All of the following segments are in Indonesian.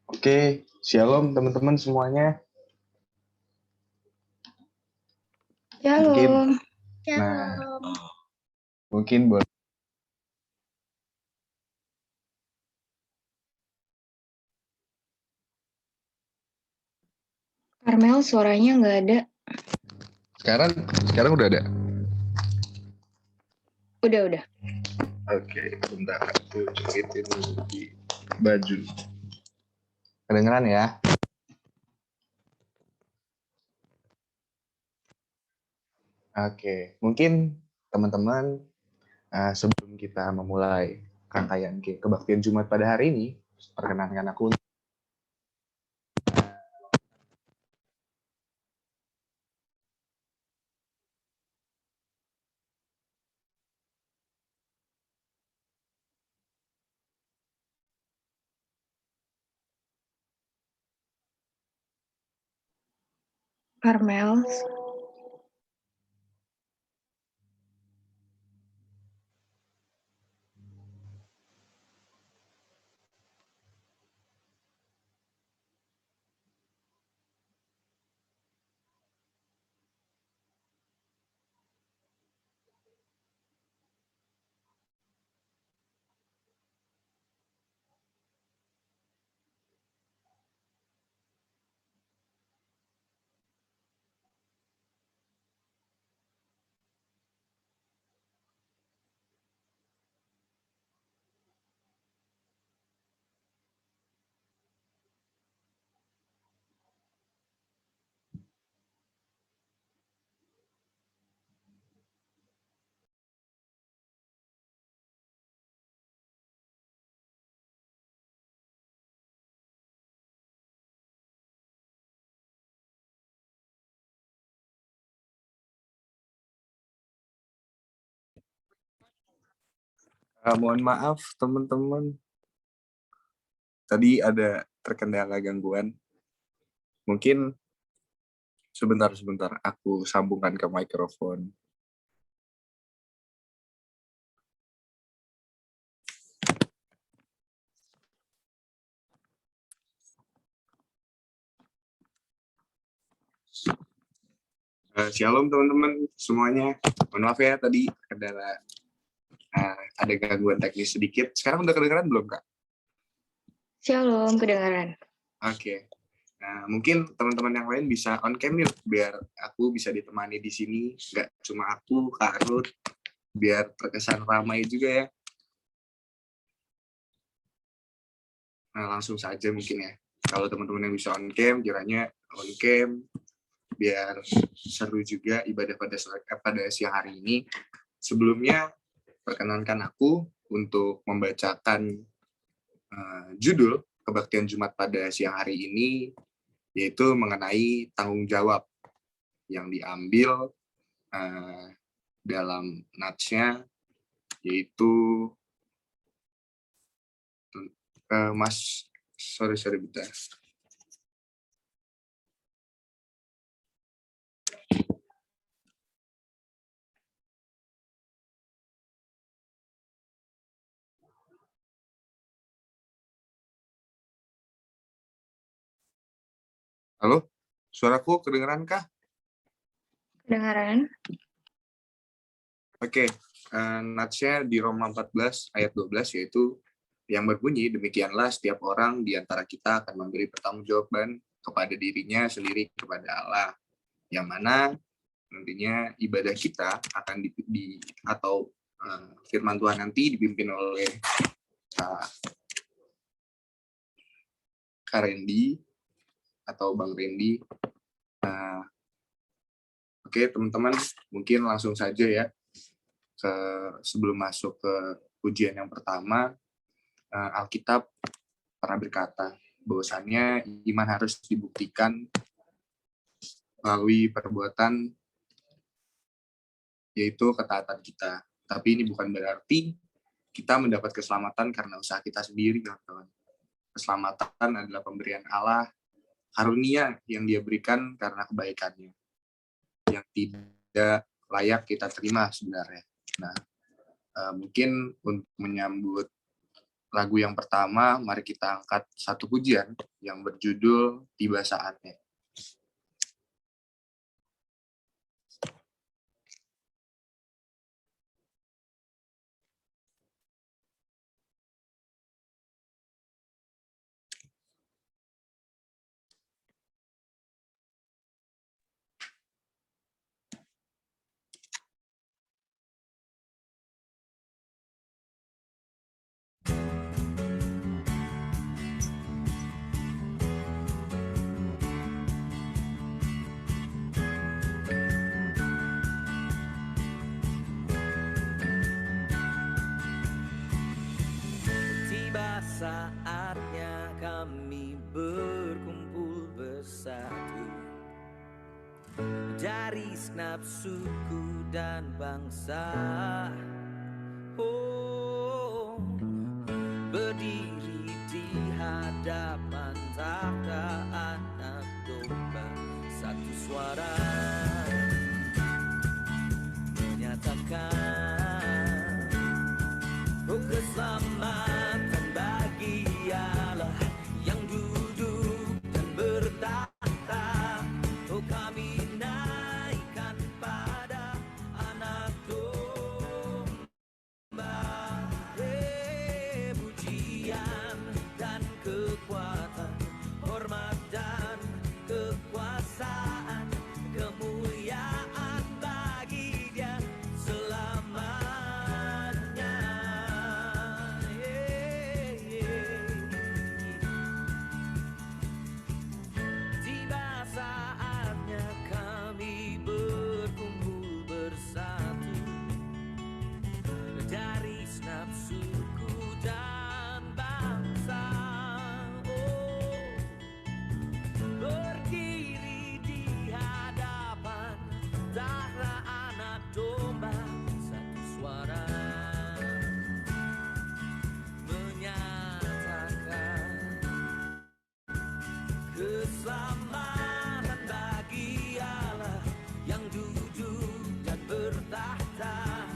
Oke, shalom teman-teman semuanya. Shalom. Mungkin boleh. Karmel suaranya nggak ada. Sekarang udah ada. Udah. Oke, bentar aku cokitin di baju. Kedengeran ya? Oke, mungkin teman-teman sebelum kita memulai rangkaian kebaktian Jumat pada hari ini, perkenankan aku Karmel. mohon maaf teman-teman. Tadi ada terkendala gangguan. Mungkin sebentar aku sambungkan ke mikrofon. Shalom teman-teman semuanya. Mohon maaf ya tadi ada gangguan teknis sedikit. Sekarang udah kedengeran belum, Kak? Shalom, kedengaran. Oke. Nah, mungkin teman-teman yang lain bisa on cam yuk, biar aku bisa ditemani di sini. Nggak cuma aku, Kak Ruth, biar terkesan ramai juga ya. Nah, langsung saja mungkin ya. Kalau teman-teman yang bisa on cam, kiranya on cam, biar seru juga ibadah pada siang hari ini. Sebelumnya, perkenankan aku untuk membacakan judul kebaktian Jumat pada siang hari ini, yaitu mengenai tanggung jawab yang diambil dalam natsnya, yaitu sorry bentar. Halo, suaraku kedengeran kah? Kedengaran. Oke, natsnya di Roma 14 ayat 12, yaitu yang berbunyi, demikianlah setiap orang di antara kita akan memberi pertanggungjawaban kepada dirinya sendiri kepada Allah, yang mana nantinya ibadah kita akan atau firman Tuhan nanti dipimpin oleh Kak Randy atau Bang Randy. Oke, teman-teman, mungkin langsung saja ya sebelum masuk ke ujian yang pertama. Alkitab pernah berkata bahwasannya iman harus dibuktikan melalui perbuatan, yaitu ketaatan kita. Tapi ini bukan berarti kita mendapat keselamatan karena usaha kita sendiri, teman-teman. Keselamatan adalah pemberian Allah, karunia yang Dia berikan karena kebaikannya, yang tidak layak kita terima sebenarnya. Nah, mungkin untuk menyambut lagu yang pertama, mari kita angkat satu pujian yang berjudul Tiba Saatnya. Saatnya kami berkumpul bersatu dari segenap suku dan bangsa. Oh, berdiri di hadapan tahta Anak Domba, satu suara menyatakan, oh keselamatan bagi Allah yang duduk dan bertahta. Oh kami naikkan pada Anak Domba, pujian dan kekuatan, hormat dan kekuasaan, kemuliaan bagi Dia selamanya. Keselamatan bagi Allah yang duduk dan bertahta.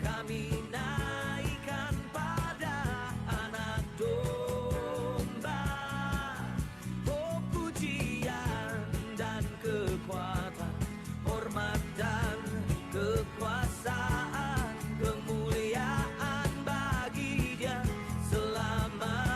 Kami naikkan pada Anak Domba. Oh pujian dan kekuatan, hormat dan kekuasaan, kemuliaan bagi Dia selamanya.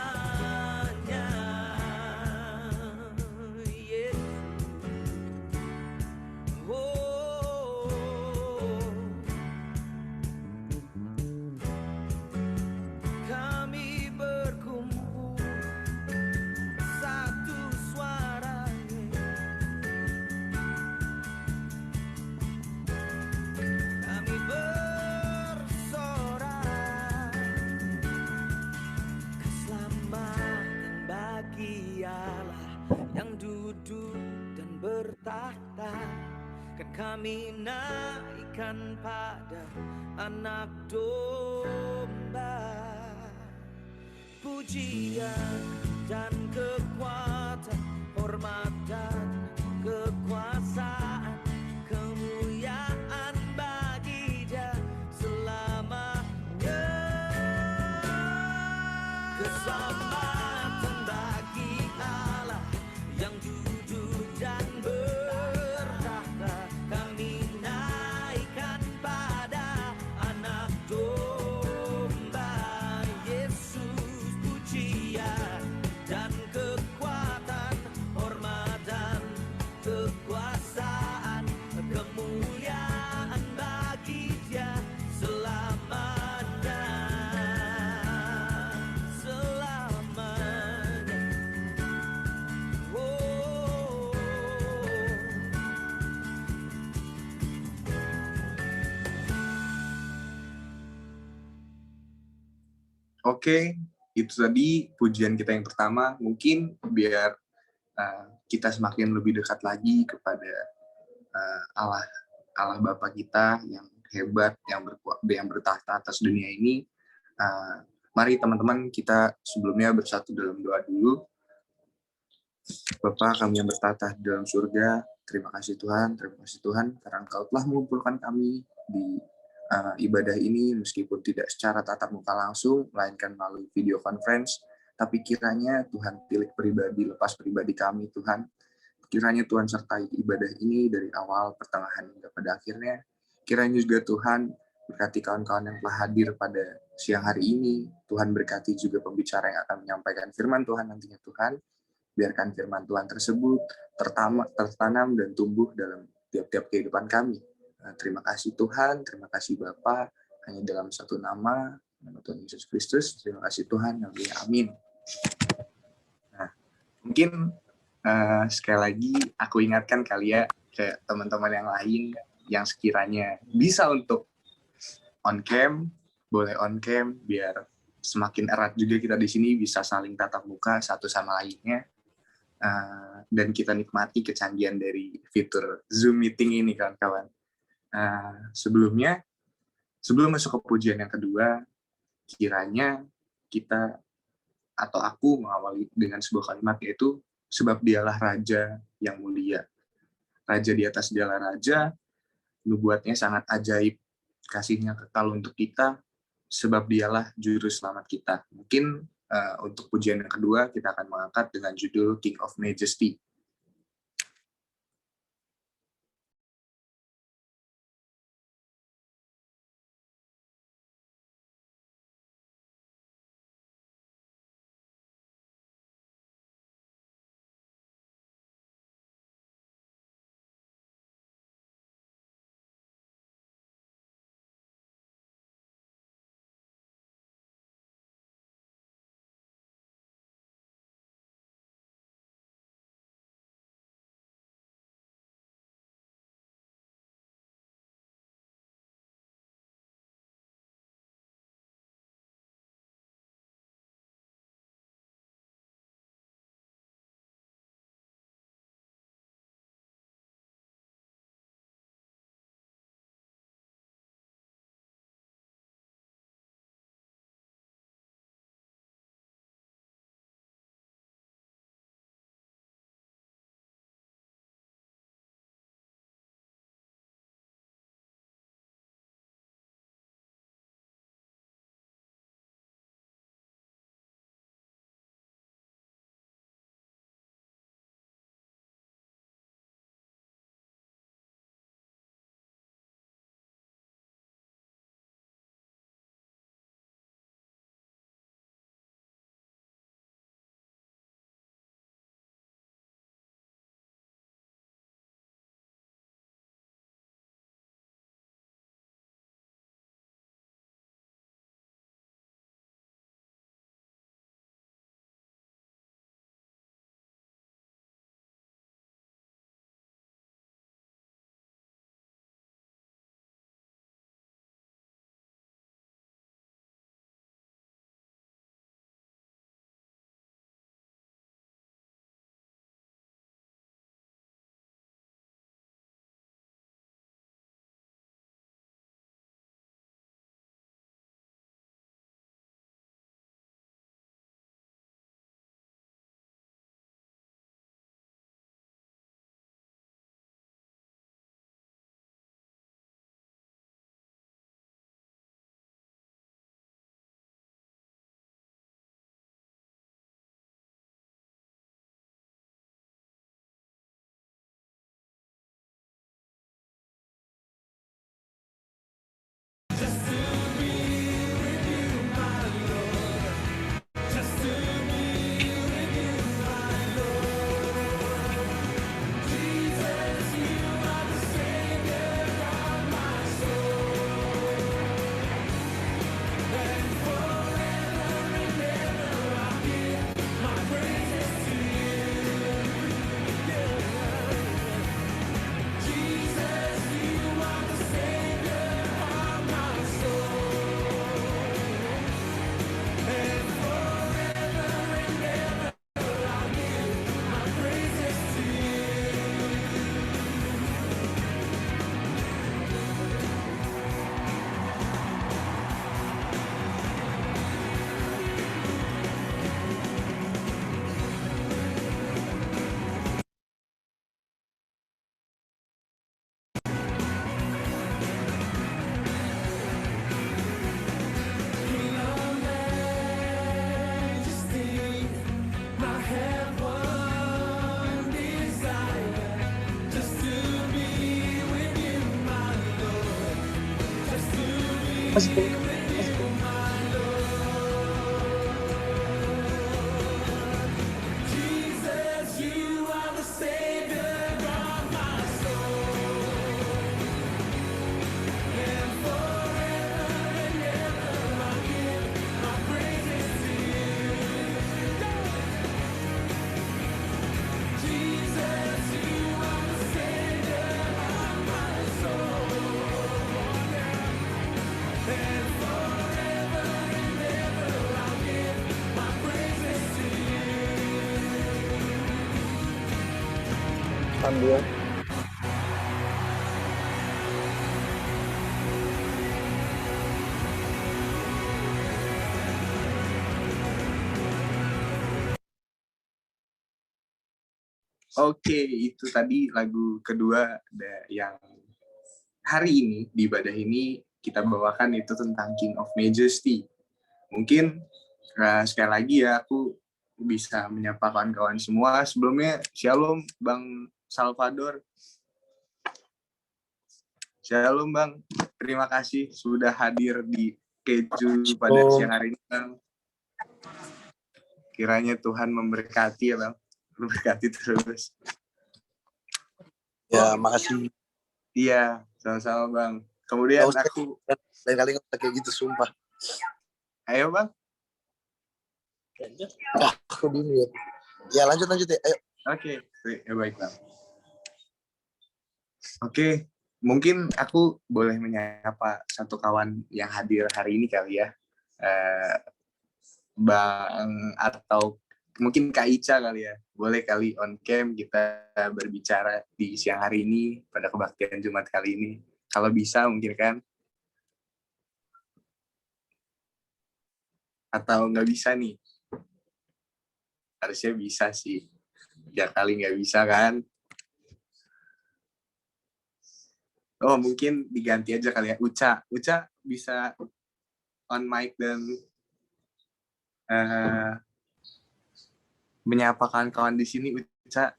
Yang duduk dan bertahta, kan kami naikkan pada Anak Domba. Pujian dan kekuatan, hormat dan kekuasaan, kemuliaan bagi Dia selamanya. Keselamatan bagi Allah yang duduk dan bertahta. Kami naikkan pada Anak Domba, Yesus, pujian dan Oke, itu tadi pujian kita yang pertama. Mungkin biar kita semakin lebih dekat lagi kepada Allah Allah Bapa kita yang hebat, yang bertahta atas dunia ini. Mari teman-teman kita sebelumnya bersatu dalam doa dulu. Bapa kami yang bertahta di dalam surga, terima kasih Tuhan karena Engkau telah mengumpulkan kami di ibadah ini meskipun tidak secara tatap muka langsung, melainkan melalui video conference, tapi kiranya Tuhan pilih pribadi, lepas pribadi kami Tuhan. Kiranya Tuhan sertai ibadah ini dari awal, pertengahan, hingga pada akhirnya. Kiranya juga Tuhan berkati kawan-kawan yang telah hadir pada siang hari ini. Tuhan berkati juga pembicara yang akan menyampaikan firman Tuhan nantinya Tuhan. Biarkan firman Tuhan tersebut tertanam dan tumbuh dalam tiap-tiap kehidupan kami. Terima kasih Tuhan, terima kasih Bapa, hanya dalam satu nama Tuhan Yesus Kristus. Terima kasih Tuhan, amin. Nah, mungkin sekali lagi aku ingatkan kali ya ke teman-teman yang lain yang sekiranya bisa untuk on cam, boleh on cam biar semakin erat juga kita di sini bisa saling tatap muka satu sama lainnya. Dan kita nikmati kecanggihan dari fitur Zoom meeting ini kawan-kawan. Sebelum masuk ke pujian yang kedua, kiranya kita atau aku mengawali dengan sebuah kalimat, yaitu sebab dialah Raja yang mulia. Raja di atas segala raja, nubuatnya sangat ajaib, kasihnya kekal untuk kita, sebab dialah juru selamat kita. Mungkin untuk pujian yang kedua kita akan mengangkat dengan judul King of Majesty. Sambil Oke, itu tadi lagu kedua yang hari ini di ibadah ini kita bawakan itu tentang King of Majesty. Mungkin sekali lagi ya aku bisa menyapa kawan-kawan semua. Sebelumnya Shalom Bang Salvador. Shalom Bang, terima kasih sudah hadir di Keju pada siang hari ini Bang. Kiranya Tuhan memberkati ya Bang, memberkati terus. ya, makasih. Iya, sama-sama Bang. Kemudian aku lain kali nggak kayak gitu, sumpah. Ayo Bang. Aku dulu ya. Ya lanjut ya. Ayo. Oke, ya baik Bang. Oke, mungkin aku boleh menyapa satu kawan yang hadir hari ini kali ya. Bang atau mungkin Kak Ica kali ya. Boleh kali on cam kita berbicara di siang hari ini pada kebaktian Jumat kali ini. Kalau bisa mungkin kan. Atau nggak bisa nih. Harusnya bisa sih. Ya kali nggak bisa kan. Oh mungkin diganti aja kali ya. Uca bisa on mic dan menyapa kawan-kawan di sini. Uca.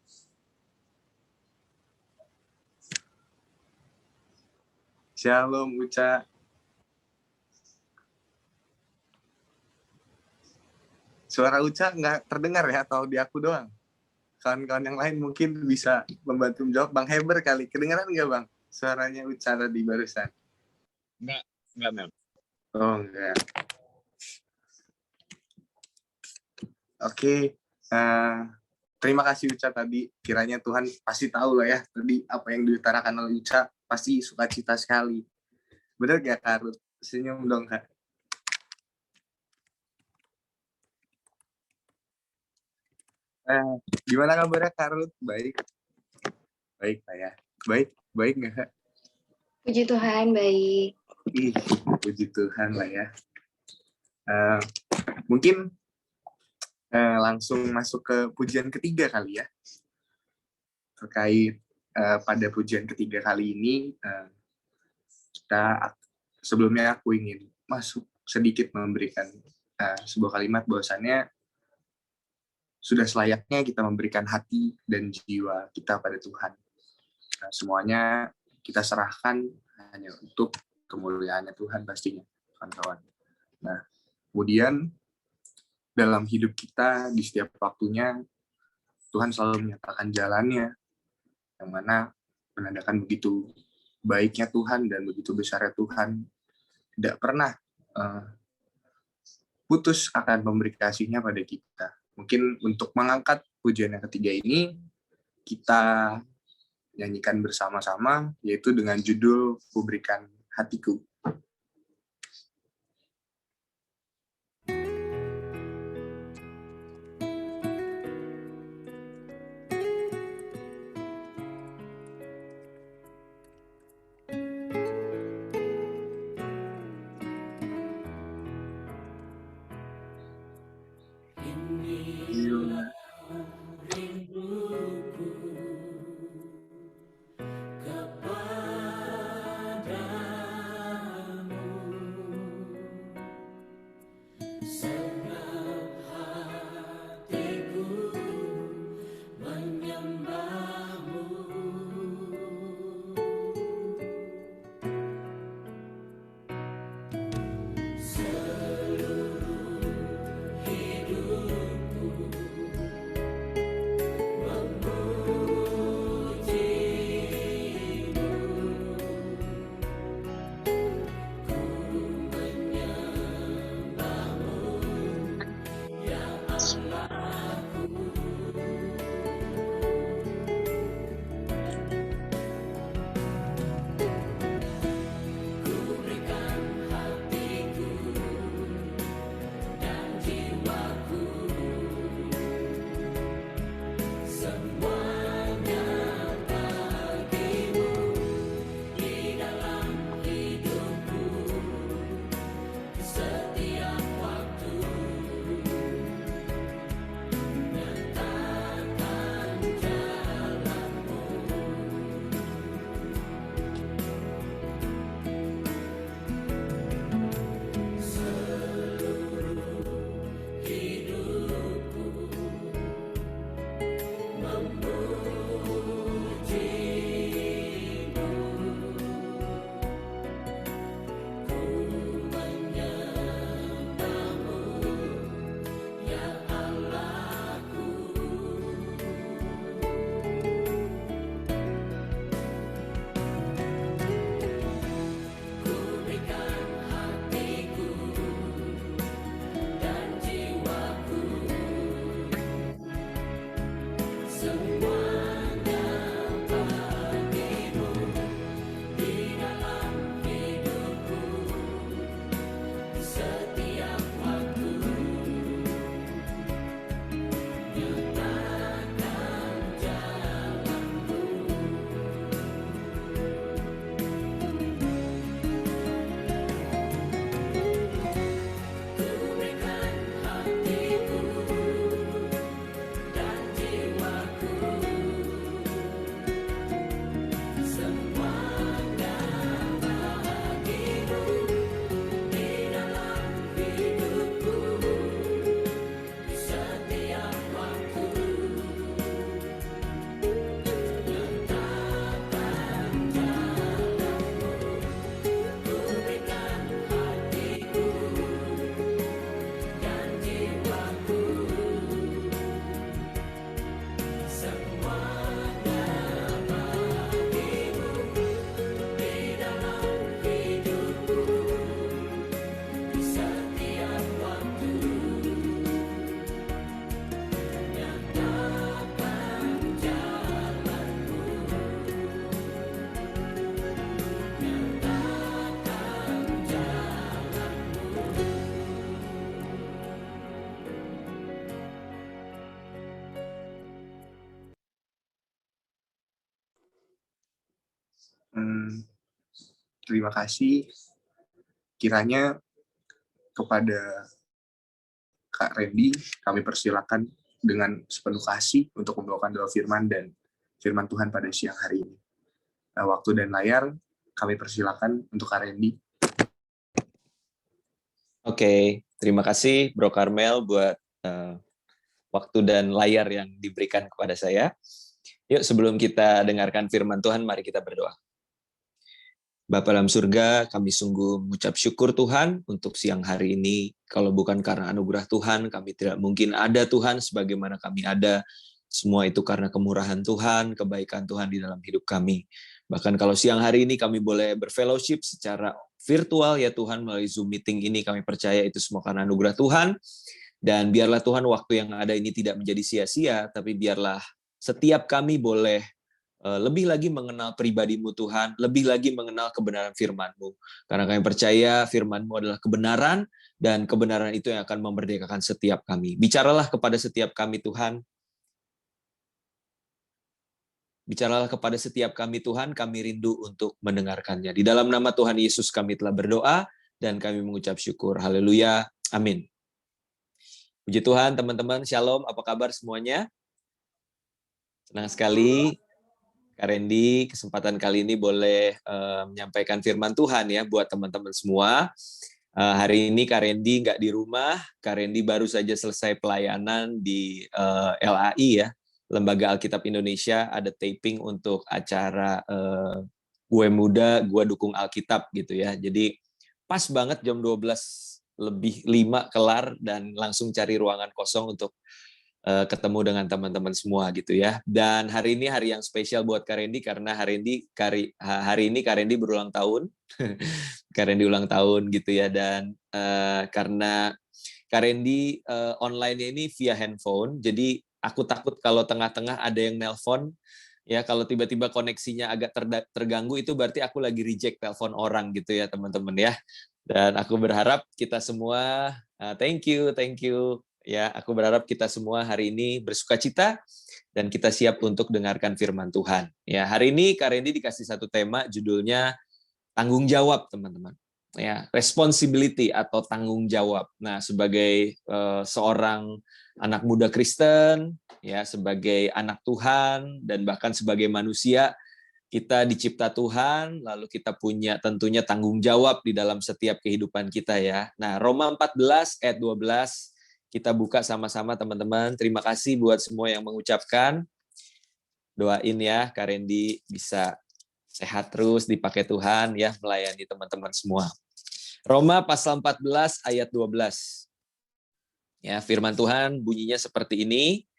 Shalom Uca. Suara Uca nggak terdengar ya atau di aku doang? Kawan-kawan yang lain mungkin bisa membantu menjawab. Bang Heber kali. Kedengaran nggak Bang? Suaranya Uca tadi barusan. Enggak, Mel. Oh, enggak. Oke. Terima kasih Uca tadi. Kiranya Tuhan pasti tahu lah ya. Tadi apa yang diutarakan oleh Uca pasti sukacita sekali. Bener gak Kak Ruth? Senyum dong Kak. Gimana kabarnya Kak Ruth? Baik. Baik Pak ya. Baik nggak Kak? Puji Tuhan, baik. Puji Tuhan lah ya. Mungkin langsung masuk ke pujian ketiga kali ya. Terkait pada pujian ketiga kali ini, sebelumnya aku ingin masuk sedikit memberikan sebuah kalimat bahwasannya sudah selayaknya kita memberikan hati dan jiwa kita pada Tuhan. Semuanya kita serahkan hanya untuk kemuliaannya Tuhan pastinya, kawan-kawan. Nah, kemudian dalam hidup kita di setiap waktunya Tuhan selalu menyatakan jalannya, yang mana menandakan begitu baiknya Tuhan dan begitu besarnya Tuhan, tidak pernah putus akan memberi kasihnya pada kita. Mungkin untuk mengangkat pujian yang ketiga ini, kita nyanyikan bersama-sama, yaitu dengan judul Ku Berikan Hatiku. Terima kasih kiranya kepada Kak Randy, kami persilakan dengan sepenuh kasih untuk membawakan doa firman dan firman Tuhan pada siang hari ini. Waktu dan layar kami persilakan untuk Kak Randy. Oke, terima kasih Bro Karmel buat waktu dan layar yang diberikan kepada saya. Yuk, sebelum kita dengarkan firman Tuhan, mari kita berdoa. Bapa dalam surga, kami sungguh mengucap syukur Tuhan untuk siang hari ini. Kalau bukan karena anugerah Tuhan, kami tidak mungkin ada Tuhan sebagaimana kami ada. Semua itu karena kemurahan Tuhan, kebaikan Tuhan di dalam hidup kami. Bahkan kalau siang hari ini kami boleh berfellowship secara virtual ya Tuhan, melalui Zoom meeting ini, kami percaya itu semua karena anugerah Tuhan. Dan biarlah Tuhan waktu yang ada ini tidak menjadi sia-sia, tapi biarlah setiap kami boleh lebih lagi mengenal pribadi-Mu Tuhan, lebih lagi mengenal kebenaran firman-Mu. Karena kami percaya firman-Mu adalah kebenaran, dan kebenaran itu yang akan memerdekakan setiap kami. Bicaralah kepada setiap kami Tuhan. Bicaralah kepada setiap kami Tuhan, kami rindu untuk mendengarkannya. Di dalam nama Tuhan Yesus kami telah berdoa, dan kami mengucap syukur. Haleluya. Amin. Puji Tuhan teman-teman, shalom, apa kabar semuanya? Senang sekali. Kak Randy, kesempatan kali ini boleh menyampaikan firman Tuhan ya buat teman-teman semua. Hari ini Kak Randy nggak di rumah, Kak Randy baru saja selesai pelayanan di LAI ya, Lembaga Alkitab Indonesia, ada taping untuk acara Gue Muda, Gue Dukung Alkitab gitu ya. Jadi pas banget jam 12:05 kelar dan langsung cari ruangan kosong untuk ketemu dengan teman-teman semua gitu ya. Dan hari ini hari yang spesial buat Kak Randy karena hari ini Kak Randy berulang tahun. Kak Randy ulang tahun gitu ya, dan karena Kak Randy online-nya ini via handphone, jadi aku takut kalau tengah-tengah ada yang nelpon ya, kalau tiba-tiba koneksinya agak terganggu itu berarti aku lagi reject telepon orang gitu ya teman-teman ya. Dan aku berharap kita semua thank you ya, aku berharap kita semua hari ini bersukacita dan kita siap untuk dengarkan firman Tuhan. Ya, hari ini Kak Randy dikasih satu tema, judulnya tanggung jawab, teman-teman. Ya, responsibility atau tanggung jawab. Nah, sebagai seorang anak muda Kristen, ya, sebagai anak Tuhan dan bahkan sebagai manusia, kita dicipta Tuhan, lalu kita punya tentunya tanggung jawab di dalam setiap kehidupan kita ya. Nah, Roma 14 ayat 12 kita buka sama-sama teman-teman. Terima kasih buat semua yang mengucapkan. Doain ya Kak Randy bisa sehat terus, dipakai Tuhan ya, melayani teman-teman semua. Roma pasal 14 ayat 12. Ya, firman Tuhan bunyinya seperti ini.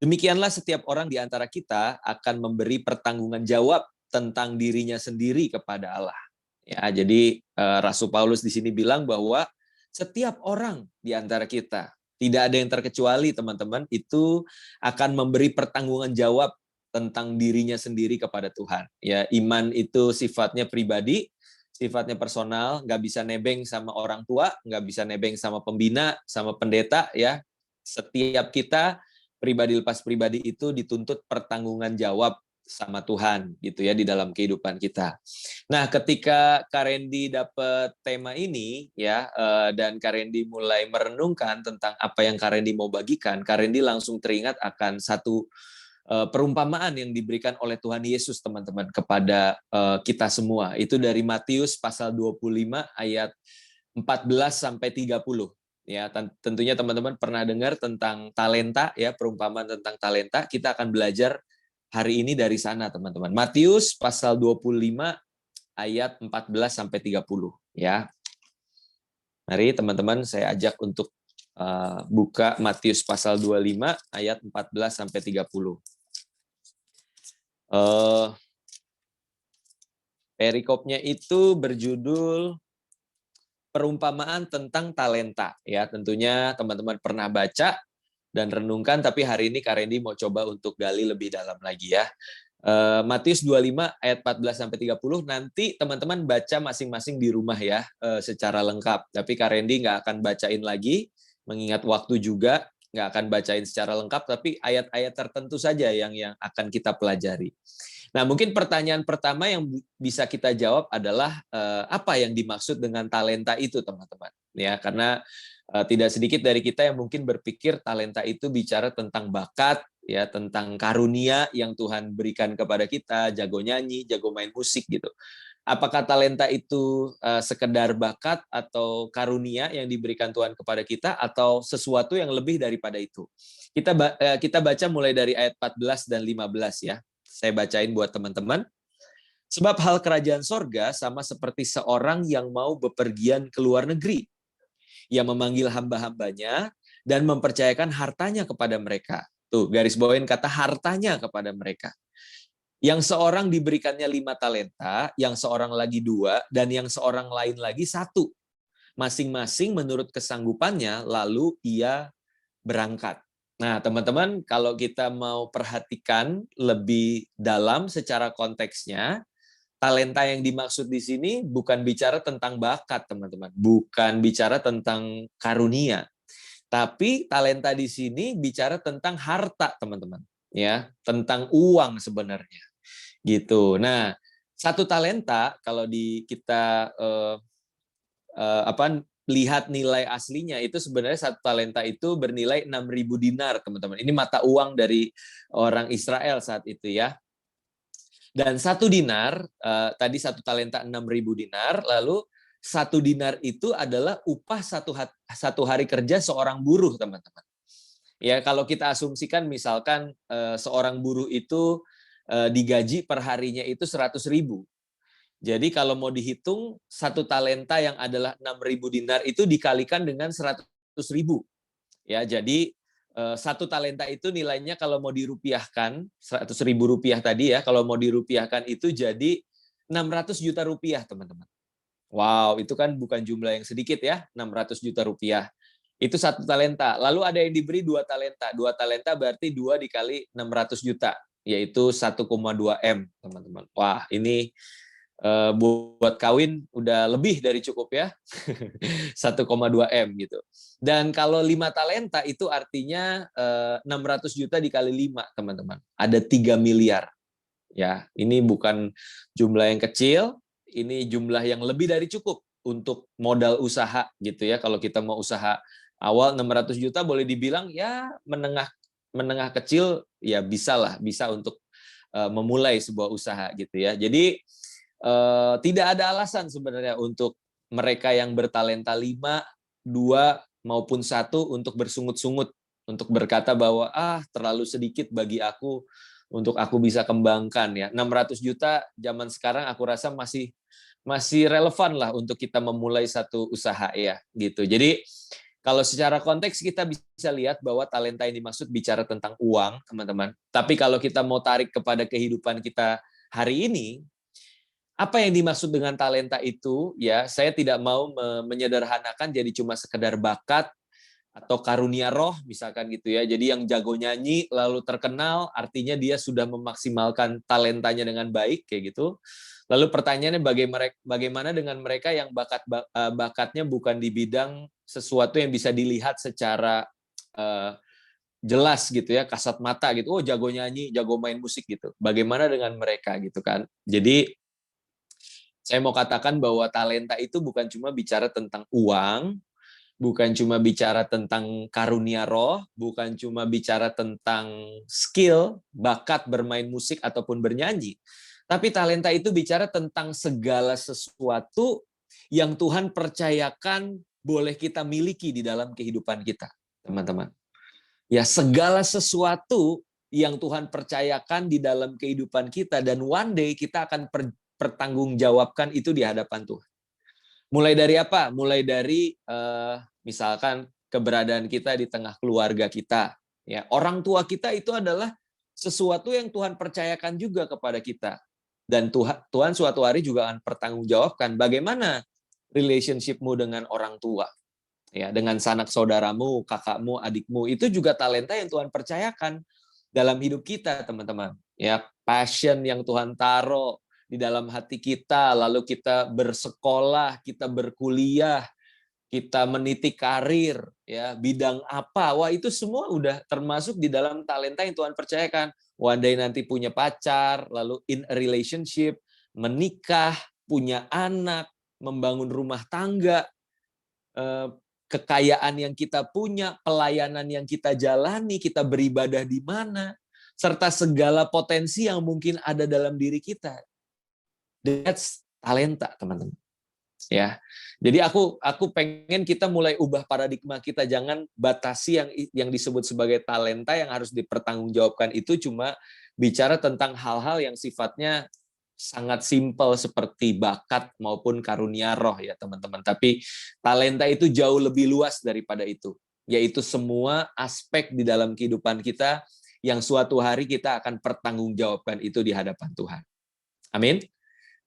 Demikianlah setiap orang di antara kita akan memberi pertanggungan jawab tentang dirinya sendiri kepada Allah. Ya, jadi Rasul Paulus di sini bilang bahwa setiap orang di antara kita Tidak ada yang terkecuali, teman-teman, itu akan memberi pertanggungan jawab tentang dirinya sendiri kepada Tuhan. Ya, iman itu sifatnya pribadi, sifatnya personal, nggak bisa nebeng sama orang tua, nggak bisa nebeng sama pembina, sama pendeta, ya. Setiap kita pribadi lepas pribadi itu dituntut pertanggungan jawab sama Tuhan, gitu ya, di dalam kehidupan kita. Nah, ketika Kak Randy dapat tema ini, ya, dan Kak Randy mulai merenungkan tentang apa yang Kak Randy mau bagikan, Kak Randy langsung teringat akan satu perumpamaan yang diberikan oleh Tuhan Yesus, teman-teman, kepada kita semua. Itu dari Matius pasal 25 ayat 14 sampai 30. Ya, tentunya teman-teman pernah dengar tentang talenta, ya, perumpamaan tentang talenta. Kita akan belajar hari ini dari sana, teman-teman. Matius pasal 25 ayat 14 sampai 30, ya. Mari teman-teman saya ajak untuk buka Matius pasal 25 ayat 14 sampai 30. Perikopnya itu berjudul perumpamaan tentang talenta, ya. Tentunya teman-teman pernah baca dan renungkan, tapi hari ini Kak Randy mau coba untuk gali lebih dalam lagi, ya. Matius 25 ayat 14 sampai 30, nanti teman-teman baca masing-masing di rumah, ya, secara lengkap. Tapi Kak Randy nggak akan bacain lagi, mengingat waktu juga, nggak akan bacain secara lengkap, tapi ayat-ayat tertentu saja yang akan kita pelajari. Nah, mungkin pertanyaan pertama yang bisa kita jawab adalah apa yang dimaksud dengan talenta itu, teman-teman? Ya, karena tidak sedikit dari kita yang mungkin berpikir talenta itu bicara tentang bakat, ya, tentang karunia yang Tuhan berikan kepada kita, jago nyanyi, jago main musik gitu. Apakah talenta itu sekedar bakat atau karunia yang diberikan Tuhan kepada kita, atau sesuatu yang lebih daripada itu? Kita baca mulai dari ayat 14 dan 15, ya. Saya bacain buat teman-teman. Sebab hal kerajaan sorga sama seperti seorang yang mau bepergian ke luar negeri, yang memanggil hamba-hambanya dan mempercayakan hartanya kepada mereka. Tuh, garis bawain kata hartanya kepada mereka. Yang seorang diberikannya 5 talenta, yang seorang lagi 2, dan yang seorang lain lagi 1. Masing-masing menurut kesanggupannya, lalu ia berangkat. Nah, teman-teman, kalau kita mau perhatikan lebih dalam secara konteksnya, talenta yang dimaksud di sini bukan bicara tentang bakat, teman-teman. Bukan bicara tentang karunia. Tapi talenta di sini bicara tentang harta, teman-teman. Ya, tentang uang sebenarnya. Gitu. Nah, 1 talenta kalau kita lihat nilai aslinya itu sebenarnya 1 talenta itu bernilai 6.000 dinar, teman-teman. Ini mata uang dari orang Israel saat itu, ya. Dan 1 dinar, tadi 1 talenta 6.000 dinar, lalu 1 dinar itu adalah upah satu hari kerja seorang buruh, teman-teman. Ya, kalau kita asumsikan misalkan seorang buruh itu digaji per harinya itu 100.000. Jadi kalau mau dihitung 1 talenta yang adalah 6.000 dinar itu dikalikan dengan 100.000. Ya, jadi 1 talenta itu nilainya kalau mau dirupiahkan 100.000 rupiah tadi, ya, kalau mau dirupiahkan itu jadi 600 juta rupiah, teman-teman. Wow, itu kan bukan jumlah yang sedikit, ya, 600 juta rupiah. Itu 1 talenta. Lalu ada yang diberi 2 talenta. 2 talenta berarti 2 dikali 600 juta, yaitu 1,2 M, teman-teman. Wah, ini buat kawin udah lebih dari cukup, ya. 1,2 M gitu. Dan kalau 5 talenta itu artinya 600 juta dikali 5, teman-teman. Ada 3 miliar. Ya, ini bukan jumlah yang kecil, ini jumlah yang lebih dari cukup untuk modal usaha gitu, ya. Kalau kita mau usaha awal 600 juta boleh dibilang ya menengah kecil, ya bisa untuk memulai sebuah usaha gitu, ya. Jadi tidak ada alasan sebenarnya untuk mereka yang bertalenta 5, 2 maupun 1 untuk bersungut-sungut, untuk berkata bahwa terlalu sedikit bagi aku untuk aku bisa kembangkan, ya. 600 juta zaman sekarang aku rasa masih relevan lah untuk kita memulai satu usaha, ya, gitu. Jadi kalau secara konteks kita bisa lihat bahwa talenta yang dimaksud bicara tentang uang, teman-teman. Tapi kalau kita mau tarik kepada kehidupan kita hari ini, apa yang dimaksud dengan talenta itu, ya, saya tidak mau menyederhanakan jadi cuma sekedar bakat atau karunia roh misalkan gitu ya. Jadi yang jago nyanyi lalu terkenal artinya dia sudah memaksimalkan talentanya dengan baik kayak gitu. Lalu pertanyaannya bagaimana dengan mereka yang bakatnya bukan di bidang sesuatu yang bisa dilihat secara jelas gitu ya, kasat mata gitu. Oh, jago nyanyi, jago main musik gitu. Bagaimana dengan mereka gitu kan. Jadi saya mau katakan bahwa talenta itu bukan cuma bicara tentang uang, bukan cuma bicara tentang karunia roh, bukan cuma bicara tentang skill, bakat bermain musik ataupun bernyanyi. Tapi talenta itu bicara tentang segala sesuatu yang Tuhan percayakan boleh kita miliki di dalam kehidupan kita, teman-teman. Ya, segala sesuatu yang Tuhan percayakan di dalam kehidupan kita dan one day kita akan pertanggungjawabkan itu di hadapan Tuhan. Mulai dari apa? Mulai dari misalkan keberadaan kita di tengah keluarga kita. Ya, orang tua kita itu adalah sesuatu yang Tuhan percayakan juga kepada kita. Dan Tuhan suatu hari juga akan pertanggungjawabkan bagaimana relationship-mu dengan orang tua. Ya, dengan sanak saudaramu, kakakmu, adikmu, itu juga talenta yang Tuhan percayakan dalam hidup kita, teman-teman. Ya, passion yang Tuhan taruh di dalam hati kita, lalu kita bersekolah, kita berkuliah, kita meniti karir, ya, bidang apa, wah itu semua udah termasuk di dalam talenta yang Tuhan percayakan. One day nanti punya pacar, lalu in a relationship, menikah, punya anak, membangun rumah tangga, kekayaan yang kita punya, pelayanan yang kita jalani, kita beribadah di mana, serta segala potensi yang mungkin ada dalam diri kita. That's talenta, teman-teman. Ya, jadi aku pengen kita mulai ubah paradigma kita, jangan batasi yang disebut sebagai talenta yang harus dipertanggungjawabkan itu cuma bicara tentang hal-hal yang sifatnya sangat simpel seperti bakat maupun karunia roh ya teman-teman. Tapi talenta itu jauh lebih luas daripada itu, yaitu semua aspek di dalam kehidupan kita yang suatu hari kita akan pertanggungjawabkan itu di hadapan Tuhan. Amin.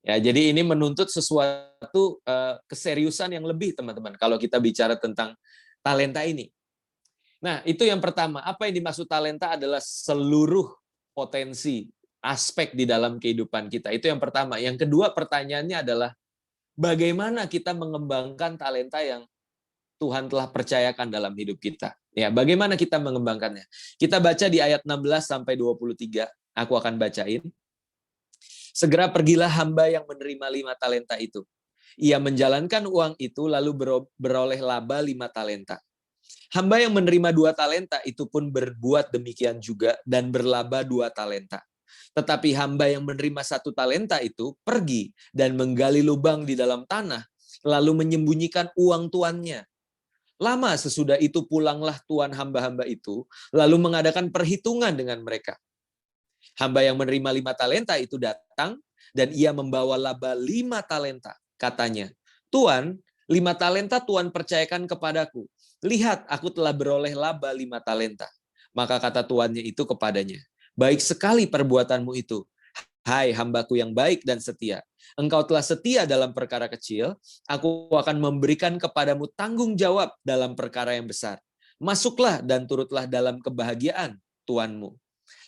Ya, jadi ini menuntut sesuatu keseriusan yang lebih, teman-teman, kalau kita bicara tentang talenta ini. Nah, itu yang pertama. Apa yang dimaksud talenta adalah seluruh potensi, aspek di dalam kehidupan kita. Itu yang pertama. Yang kedua, pertanyaannya adalah bagaimana kita mengembangkan talenta yang Tuhan telah percayakan dalam hidup kita. Ya, bagaimana kita mengembangkannya? Kita baca di ayat 16 sampai 23. Aku akan bacain. Segera pergilah hamba yang menerima 5 talenta itu. Ia menjalankan uang itu lalu beroleh laba 5 talenta. Hamba yang menerima 2 talenta itu pun berbuat demikian juga dan berlaba 2 talenta. Tetapi hamba yang menerima 1 talenta itu pergi dan menggali lubang di dalam tanah lalu menyembunyikan uang tuannya. Lama sesudah itu pulanglah tuan hamba-hamba itu lalu mengadakan perhitungan dengan mereka. Hamba yang menerima 5 talenta itu datang dan ia membawa laba 5 talenta. Katanya, Tuan, 5 talenta Tuan percayakan kepadaku. Lihat, aku telah beroleh laba 5 talenta. Maka kata tuannya itu kepadanya, baik sekali perbuatanmu itu. Hai hambaku yang baik dan setia. Engkau telah setia dalam perkara kecil, aku akan memberikan kepadamu tanggung jawab dalam perkara yang besar. Masuklah dan turutlah dalam kebahagiaan tuanmu.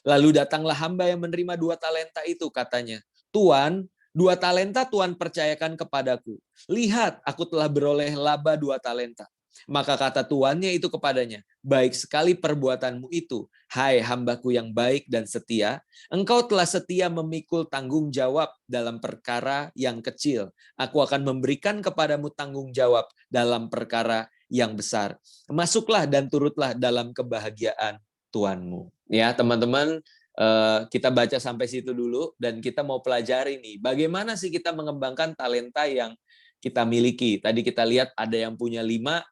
Lalu datanglah hamba yang menerima 2 talenta itu, katanya, Tuan, 2 talenta Tuan percayakan kepadaku. Lihat, aku telah beroleh laba 2 talenta. Maka kata tuannya itu kepadanya, baik sekali perbuatanmu itu, hai hambaku yang baik dan setia, engkau telah setia memikul tanggung jawab dalam perkara yang kecil. Aku akan memberikan kepadamu tanggung jawab dalam perkara yang besar. Masuklah dan turutlah dalam kebahagiaan Tuanmu. Ya, teman-teman, kita baca sampai situ dulu dan kita mau pelajari nih, bagaimana sih kita mengembangkan talenta yang kita miliki. Tadi kita lihat ada yang punya 5,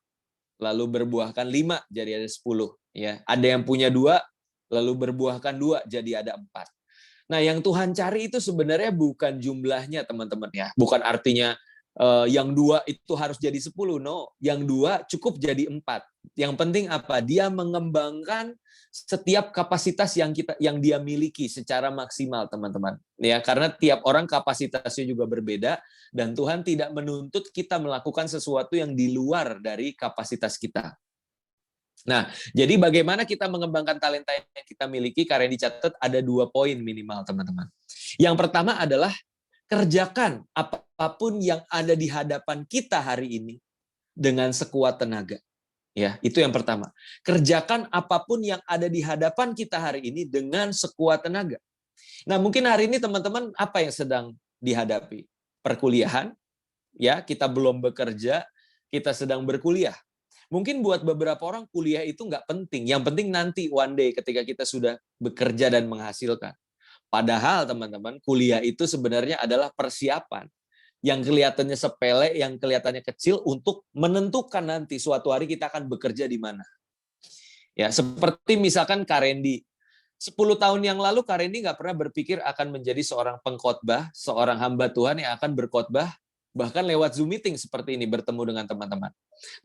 lalu berbuahkan 5, jadi ada 10. Ya, ada yang punya 2, lalu berbuahkan 2, jadi ada 4. Nah, yang Tuhan cari itu sebenarnya bukan jumlahnya, teman-teman ya. Bukan artinya yang 2 itu harus jadi 10, no. Yang 2 cukup jadi 4. Yang penting apa? Dia mengembangkan setiap kapasitas yang dia miliki secara maksimal, teman-teman. Ya, karena tiap orang kapasitasnya juga berbeda dan Tuhan tidak menuntut kita melakukan sesuatu yang di luar dari kapasitas kita. Nah, jadi bagaimana kita mengembangkan talenta yang kita miliki, karena dicatat ada 2 poin minimal, teman-teman. Yang pertama adalah kerjakan apapun yang ada di hadapan kita hari ini dengan sekuat tenaga. Ya, itu yang pertama. Kerjakan apapun yang ada di hadapan kita hari ini dengan sekuat tenaga. Nah, mungkin hari ini teman-teman apa yang sedang dihadapi? Perkuliahan, ya, kita belum bekerja, kita sedang berkuliah. Mungkin buat beberapa orang kuliah itu nggak penting. Yang penting nanti one day ketika kita sudah bekerja dan menghasilkan. Padahal teman-teman, kuliah itu sebenarnya adalah persiapan. Yang kelihatannya sepele, yang kelihatannya kecil untuk menentukan nanti suatu hari kita akan bekerja di mana. Ya, seperti misalkan Kak Randy. 10 tahun yang lalu Kak Randy nggak pernah berpikir akan menjadi seorang pengkhotbah, seorang hamba Tuhan yang akan berkhotbah bahkan lewat Zoom meeting seperti ini, bertemu dengan teman-teman.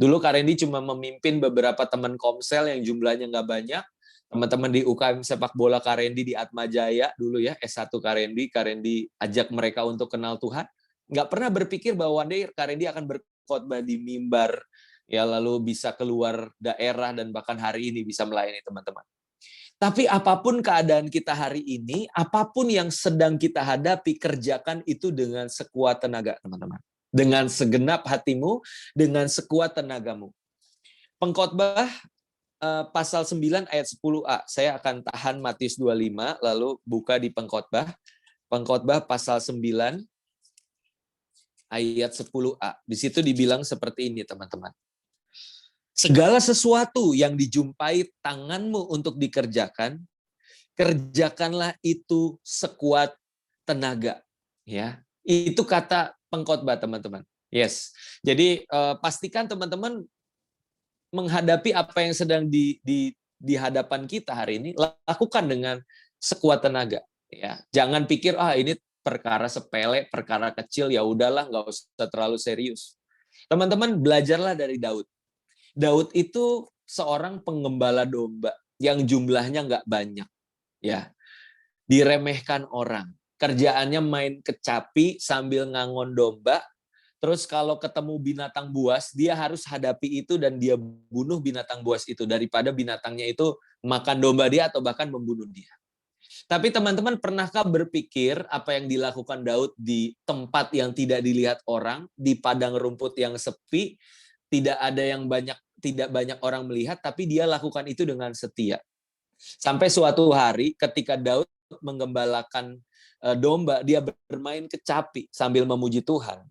Dulu Kak Randy cuma memimpin beberapa teman komsel yang jumlahnya nggak banyak. Teman-teman di UKM sepak bola Kak Randy di Atma Jaya dulu ya, S1 Kak Randy ajak mereka untuk kenal Tuhan. Nggak pernah berpikir bahwa one day Kak Randy akan berkhotbah di mimbar, ya lalu bisa keluar daerah dan bahkan hari ini bisa melayani teman-teman. Tapi apapun keadaan kita hari ini, apapun yang sedang kita hadapi, kerjakan itu dengan sekuat tenaga, teman-teman. Dengan segenap hatimu, dengan sekuat tenagamu. Pengkhotbah pasal 9 ayat 10a. Saya akan tahan Matius 25, lalu buka di Pengkhotbah. Pengkhotbah pasal 9 ayat 10a. Di situ dibilang seperti ini, teman-teman. Segala sesuatu yang dijumpai tanganmu untuk dikerjakan, kerjakanlah itu sekuat tenaga. Ya, itu kata pengkhotbah, teman-teman. Yes. Jadi pastikan teman-teman menghadapi apa yang sedang di hadapan kita hari ini, lakukan dengan sekuat tenaga. Ya, jangan pikir ini perkara sepele, perkara kecil, ya udahlah, nggak usah terlalu serius. Teman-teman belajarlah dari Daud. Daud itu seorang penggembala domba yang jumlahnya nggak banyak, ya, diremehkan orang. Kerjaannya main kecapi sambil ngangon domba. Terus kalau ketemu binatang buas, dia harus hadapi itu dan dia bunuh binatang buas itu daripada binatangnya itu makan domba dia atau bahkan membunuh dia. Tapi teman-teman pernahkah berpikir apa yang dilakukan Daud di tempat yang tidak dilihat orang, di padang rumput yang sepi, tidak banyak orang melihat, tapi dia lakukan itu dengan setia. Sampai suatu hari ketika Daud menggembalakan domba, dia bermain kecapi sambil memuji Tuhan.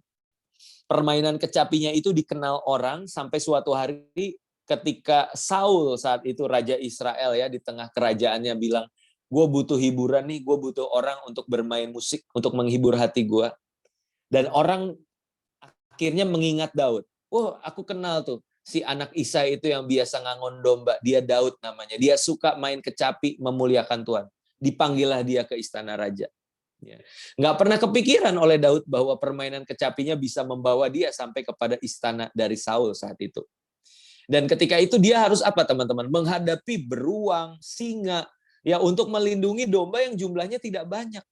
Permainan kecapinya itu dikenal orang sampai suatu hari ketika Saul saat itu Raja Israel ya di tengah kerajaannya bilang, gue butuh hiburan nih, gue butuh orang untuk bermain musik, untuk menghibur hati gue. Dan orang akhirnya mengingat Daud. Aku kenal tuh si anak Isai itu yang biasa ngangon domba, dia Daud namanya. Dia suka main kecapi, memuliakan Tuhan. Dipanggillah dia ke istana raja. Ya. Nggak pernah kepikiran oleh Daud bahwa permainan kecapinya bisa membawa dia sampai kepada istana dari Saul saat itu. Dan ketika itu dia harus apa teman-teman? Menghadapi beruang, singa, ya untuk melindungi domba yang jumlahnya tidak banyak.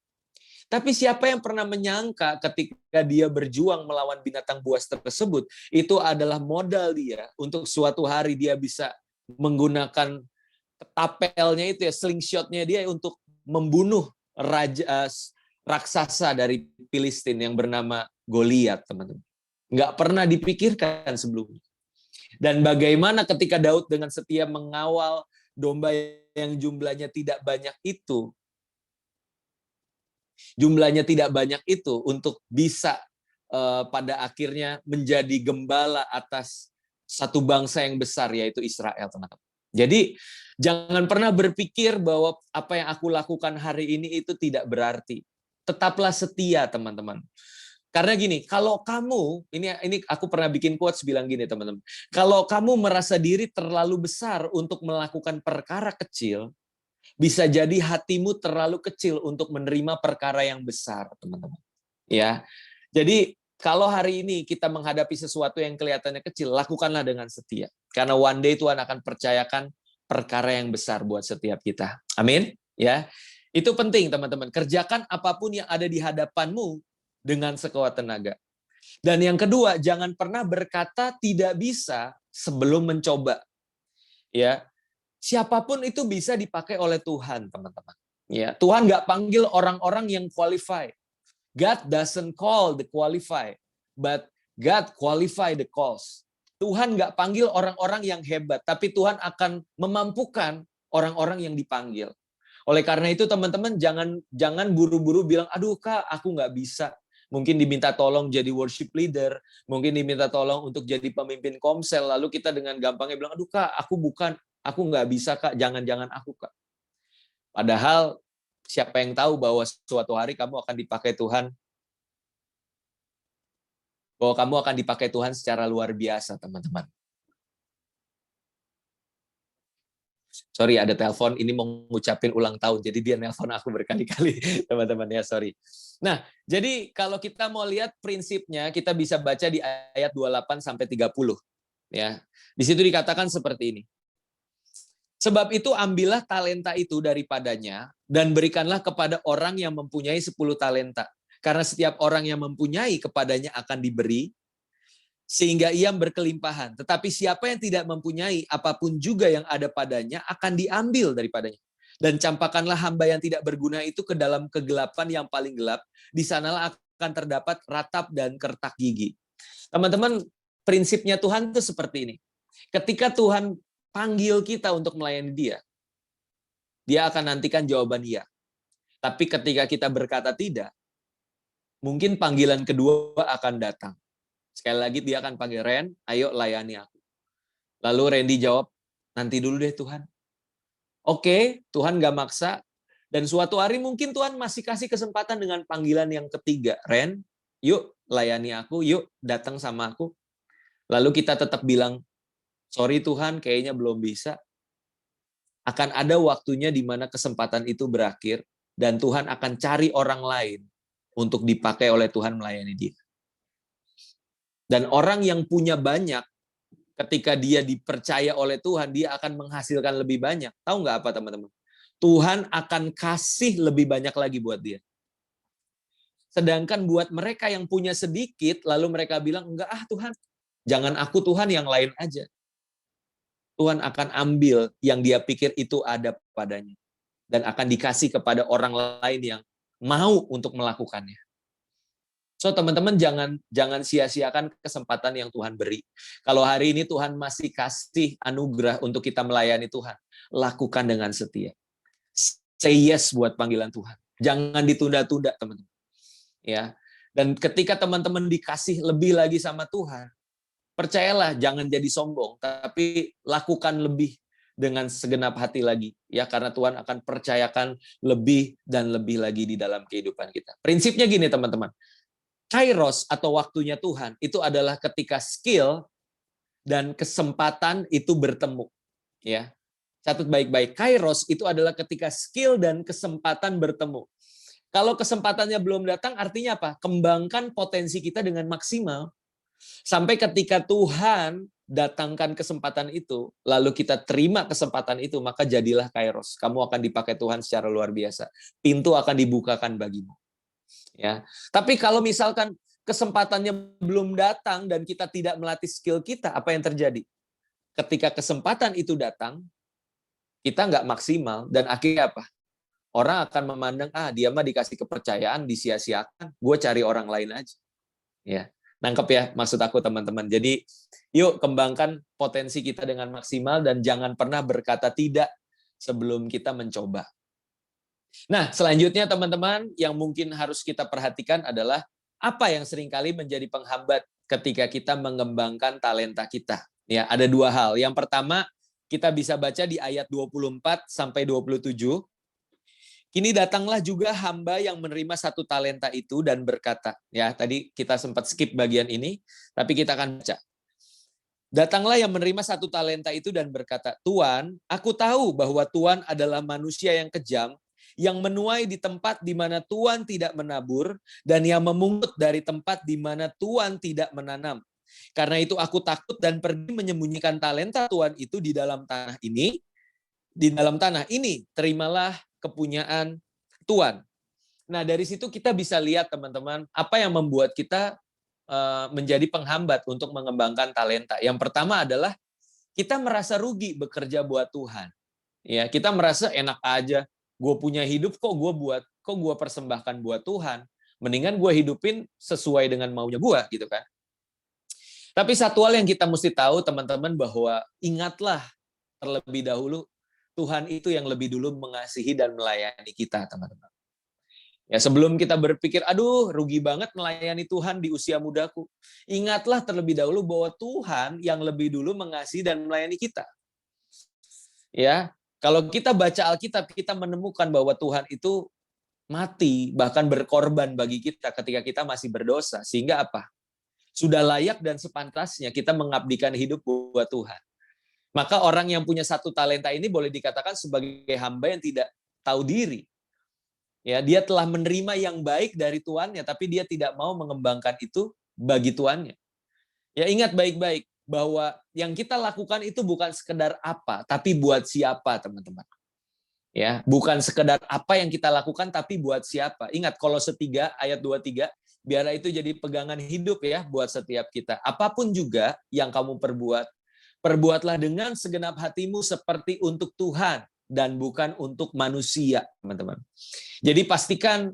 Tapi siapa yang pernah menyangka ketika dia berjuang melawan binatang buas tersebut, itu adalah modal dia untuk suatu hari dia bisa menggunakan tapelnya itu ya, slingshotnya dia untuk membunuh raksasa dari Filistin yang bernama Goliat, teman-teman. Nggak pernah dipikirkan sebelumnya. Dan bagaimana ketika Daud dengan setia mengawal domba yang jumlahnya tidak banyak itu, untuk bisa pada akhirnya menjadi gembala atas satu bangsa yang besar, yaitu Israel, teman-teman. Jadi jangan pernah berpikir bahwa apa yang aku lakukan hari ini itu tidak berarti. Tetaplah setia, teman-teman. Karena gini, kalau kamu, ini aku pernah bikin quotes bilang gini, teman-teman. Kalau kamu merasa diri terlalu besar untuk melakukan perkara kecil, bisa jadi hatimu terlalu kecil untuk menerima perkara yang besar, teman-teman. Ya. Jadi kalau hari ini kita menghadapi sesuatu yang kelihatannya kecil, lakukanlah dengan setia. Karena one day Tuhan akan percayakan perkara yang besar buat setiap kita. Amin. Ya. Itu penting, teman-teman. Kerjakan apapun yang ada di hadapanmu dengan sekuat tenaga. Dan yang kedua, jangan pernah berkata tidak bisa sebelum mencoba. ya. Siapapun itu bisa dipakai oleh Tuhan, teman-teman. Ya, Tuhan nggak panggil orang-orang yang qualify. God doesn't call the qualify, but God qualify the calls. Tuhan nggak panggil orang-orang yang hebat, tapi Tuhan akan memampukan orang-orang yang dipanggil. Oleh karena itu, teman-teman, jangan buru-buru bilang, aduh Kak, aku nggak bisa. Mungkin diminta tolong jadi worship leader, mungkin diminta tolong untuk jadi pemimpin komsel, lalu kita dengan gampangnya bilang, aduh Kak, aku nggak bisa Kak, jangan-jangan aku Kak. Padahal siapa yang tahu bahwa suatu hari kamu akan dipakai Tuhan, bahwa kamu akan dipakai Tuhan secara luar biasa, teman-teman. Sorry, ada telepon, ini mau ngucapin ulang tahun, jadi dia nelpon aku berkali-kali, teman-teman ya, sorry. Nah, jadi kalau kita mau lihat prinsipnya, kita bisa baca di ayat 28-30. Ya. Di situ dikatakan seperti ini. Sebab itu ambillah talenta itu daripadanya dan berikanlah kepada orang yang mempunyai 10 talenta. Karena setiap orang yang mempunyai kepadanya akan diberi, sehingga ia berkelimpahan. Tetapi siapa yang tidak mempunyai, apapun juga yang ada padanya akan diambil daripadanya. Dan campakkanlah hamba yang tidak berguna itu ke dalam kegelapan yang paling gelap. Di sanalah akan terdapat ratap dan kertak gigi. Teman-teman, prinsipnya Tuhan itu seperti ini. Ketika Tuhan panggil kita untuk melayani Dia akan nantikan jawaban iya. Tapi ketika kita berkata tidak, mungkin panggilan kedua akan datang. Sekali lagi dia akan panggil, Ren, ayo layani aku. Lalu Randy jawab, nanti dulu deh Tuhan. Oke, Tuhan gak maksa. Dan suatu hari mungkin Tuhan masih kasih kesempatan dengan panggilan yang ketiga. Ren, yuk layani aku, yuk datang sama aku. Lalu kita tetap bilang, sorry Tuhan, kayaknya belum bisa. Akan ada waktunya di mana kesempatan itu berakhir, dan Tuhan akan cari orang lain untuk dipakai oleh Tuhan melayani dia. Dan orang yang punya banyak, ketika dia dipercaya oleh Tuhan, dia akan menghasilkan lebih banyak. Tahu nggak apa teman-teman? Tuhan akan kasih lebih banyak lagi buat dia. Sedangkan buat mereka yang punya sedikit, lalu mereka bilang, enggak Tuhan, jangan aku Tuhan, yang lain aja. Tuhan akan ambil yang dia pikir itu ada padanya. Dan akan dikasih kepada orang lain yang mau untuk melakukannya. So teman-teman jangan sia-siakan kesempatan yang Tuhan beri. Kalau hari ini Tuhan masih kasih anugerah untuk kita melayani Tuhan, lakukan dengan setia. Say yes buat panggilan Tuhan. Jangan ditunda-tunda, teman-teman. Ya. Dan ketika teman-teman dikasih lebih lagi sama Tuhan, percayalah, jangan jadi sombong, tapi lakukan lebih dengan segenap hati lagi, ya, karena Tuhan akan percayakan lebih dan lebih lagi di dalam kehidupan kita. Prinsipnya gini, teman-teman. Kairos atau waktunya Tuhan itu adalah ketika skill dan kesempatan itu bertemu, ya. Catat baik-baik. Kairos itu adalah ketika skill dan kesempatan bertemu. Kalau kesempatannya belum datang, artinya apa? Kembangkan potensi kita dengan maksimal. Sampai ketika Tuhan datangkan kesempatan itu, lalu kita terima kesempatan itu, maka jadilah Kairos. Kamu akan dipakai Tuhan secara luar biasa. Pintu akan dibukakan bagimu. Ya. Tapi kalau misalkan kesempatannya belum datang dan kita tidak melatih skill kita, apa yang terjadi? Ketika kesempatan itu datang, kita nggak maksimal, dan akhirnya apa? Orang akan memandang, dia mah dikasih kepercayaan, disia-siakan, gue cari orang lain aja. Ya. Nangkep ya maksud aku, teman-teman. Jadi yuk kembangkan potensi kita dengan maksimal dan jangan pernah berkata tidak sebelum kita mencoba. Nah, selanjutnya teman-teman yang mungkin harus kita perhatikan adalah apa yang seringkali menjadi penghambat ketika kita mengembangkan talenta kita. Ya, ada dua hal. Yang pertama, kita bisa baca di ayat 24 sampai 27. Kini datanglah juga hamba yang menerima 1 talenta itu dan berkata, ya tadi kita sempat skip bagian ini, tapi kita akan baca. Datanglah yang menerima 1 talenta itu dan berkata, Tuan, aku tahu bahwa Tuan adalah manusia yang kejam, yang menuai di tempat di mana Tuan tidak menabur, dan yang memungut dari tempat di mana Tuan tidak menanam. Karena itu aku takut dan pergi menyembunyikan talenta Tuan itu di dalam tanah ini. Di dalam tanah ini, terimalah kepunyaan Tuan. Nah, dari situ kita bisa lihat, teman-teman, apa yang membuat kita menjadi penghambat untuk mengembangkan talenta. Yang pertama adalah kita merasa rugi bekerja buat Tuhan. Ya, kita merasa enak aja, gue punya hidup kok gue persembahkan buat Tuhan. Mendingan gue hidupin sesuai dengan maunya gue, gitu kan. Tapi satu hal yang kita mesti tahu, teman-teman, bahwa ingatlah terlebih dahulu, Tuhan itu yang lebih dulu mengasihi dan melayani kita, teman-teman. Ya, sebelum kita berpikir, aduh rugi banget melayani Tuhan di usia mudaku. Ingatlah terlebih dahulu bahwa Tuhan yang lebih dulu mengasihi dan melayani kita. Ya, kalau kita baca Alkitab, kita menemukan bahwa Tuhan itu mati, bahkan berkorban bagi kita ketika kita masih berdosa. Sehingga apa? Sudah layak dan sepantasnya kita mengabdikan hidup buat Tuhan. Maka orang yang punya 1 talenta ini boleh dikatakan sebagai hamba yang tidak tahu diri. Ya, dia telah menerima yang baik dari tuannya, tapi dia tidak mau mengembangkan itu bagi tuannya. Ya, ingat baik-baik bahwa yang kita lakukan itu bukan sekedar apa, tapi buat siapa, teman-teman. Ya, bukan sekedar apa yang kita lakukan, tapi buat siapa. Ingat Kolose 3 ayat 23, biar itu jadi pegangan hidup ya buat setiap kita. Apapun juga yang kamu perbuat, perbuatlah dengan segenap hatimu seperti untuk Tuhan dan bukan untuk manusia, teman-teman. Jadi pastikan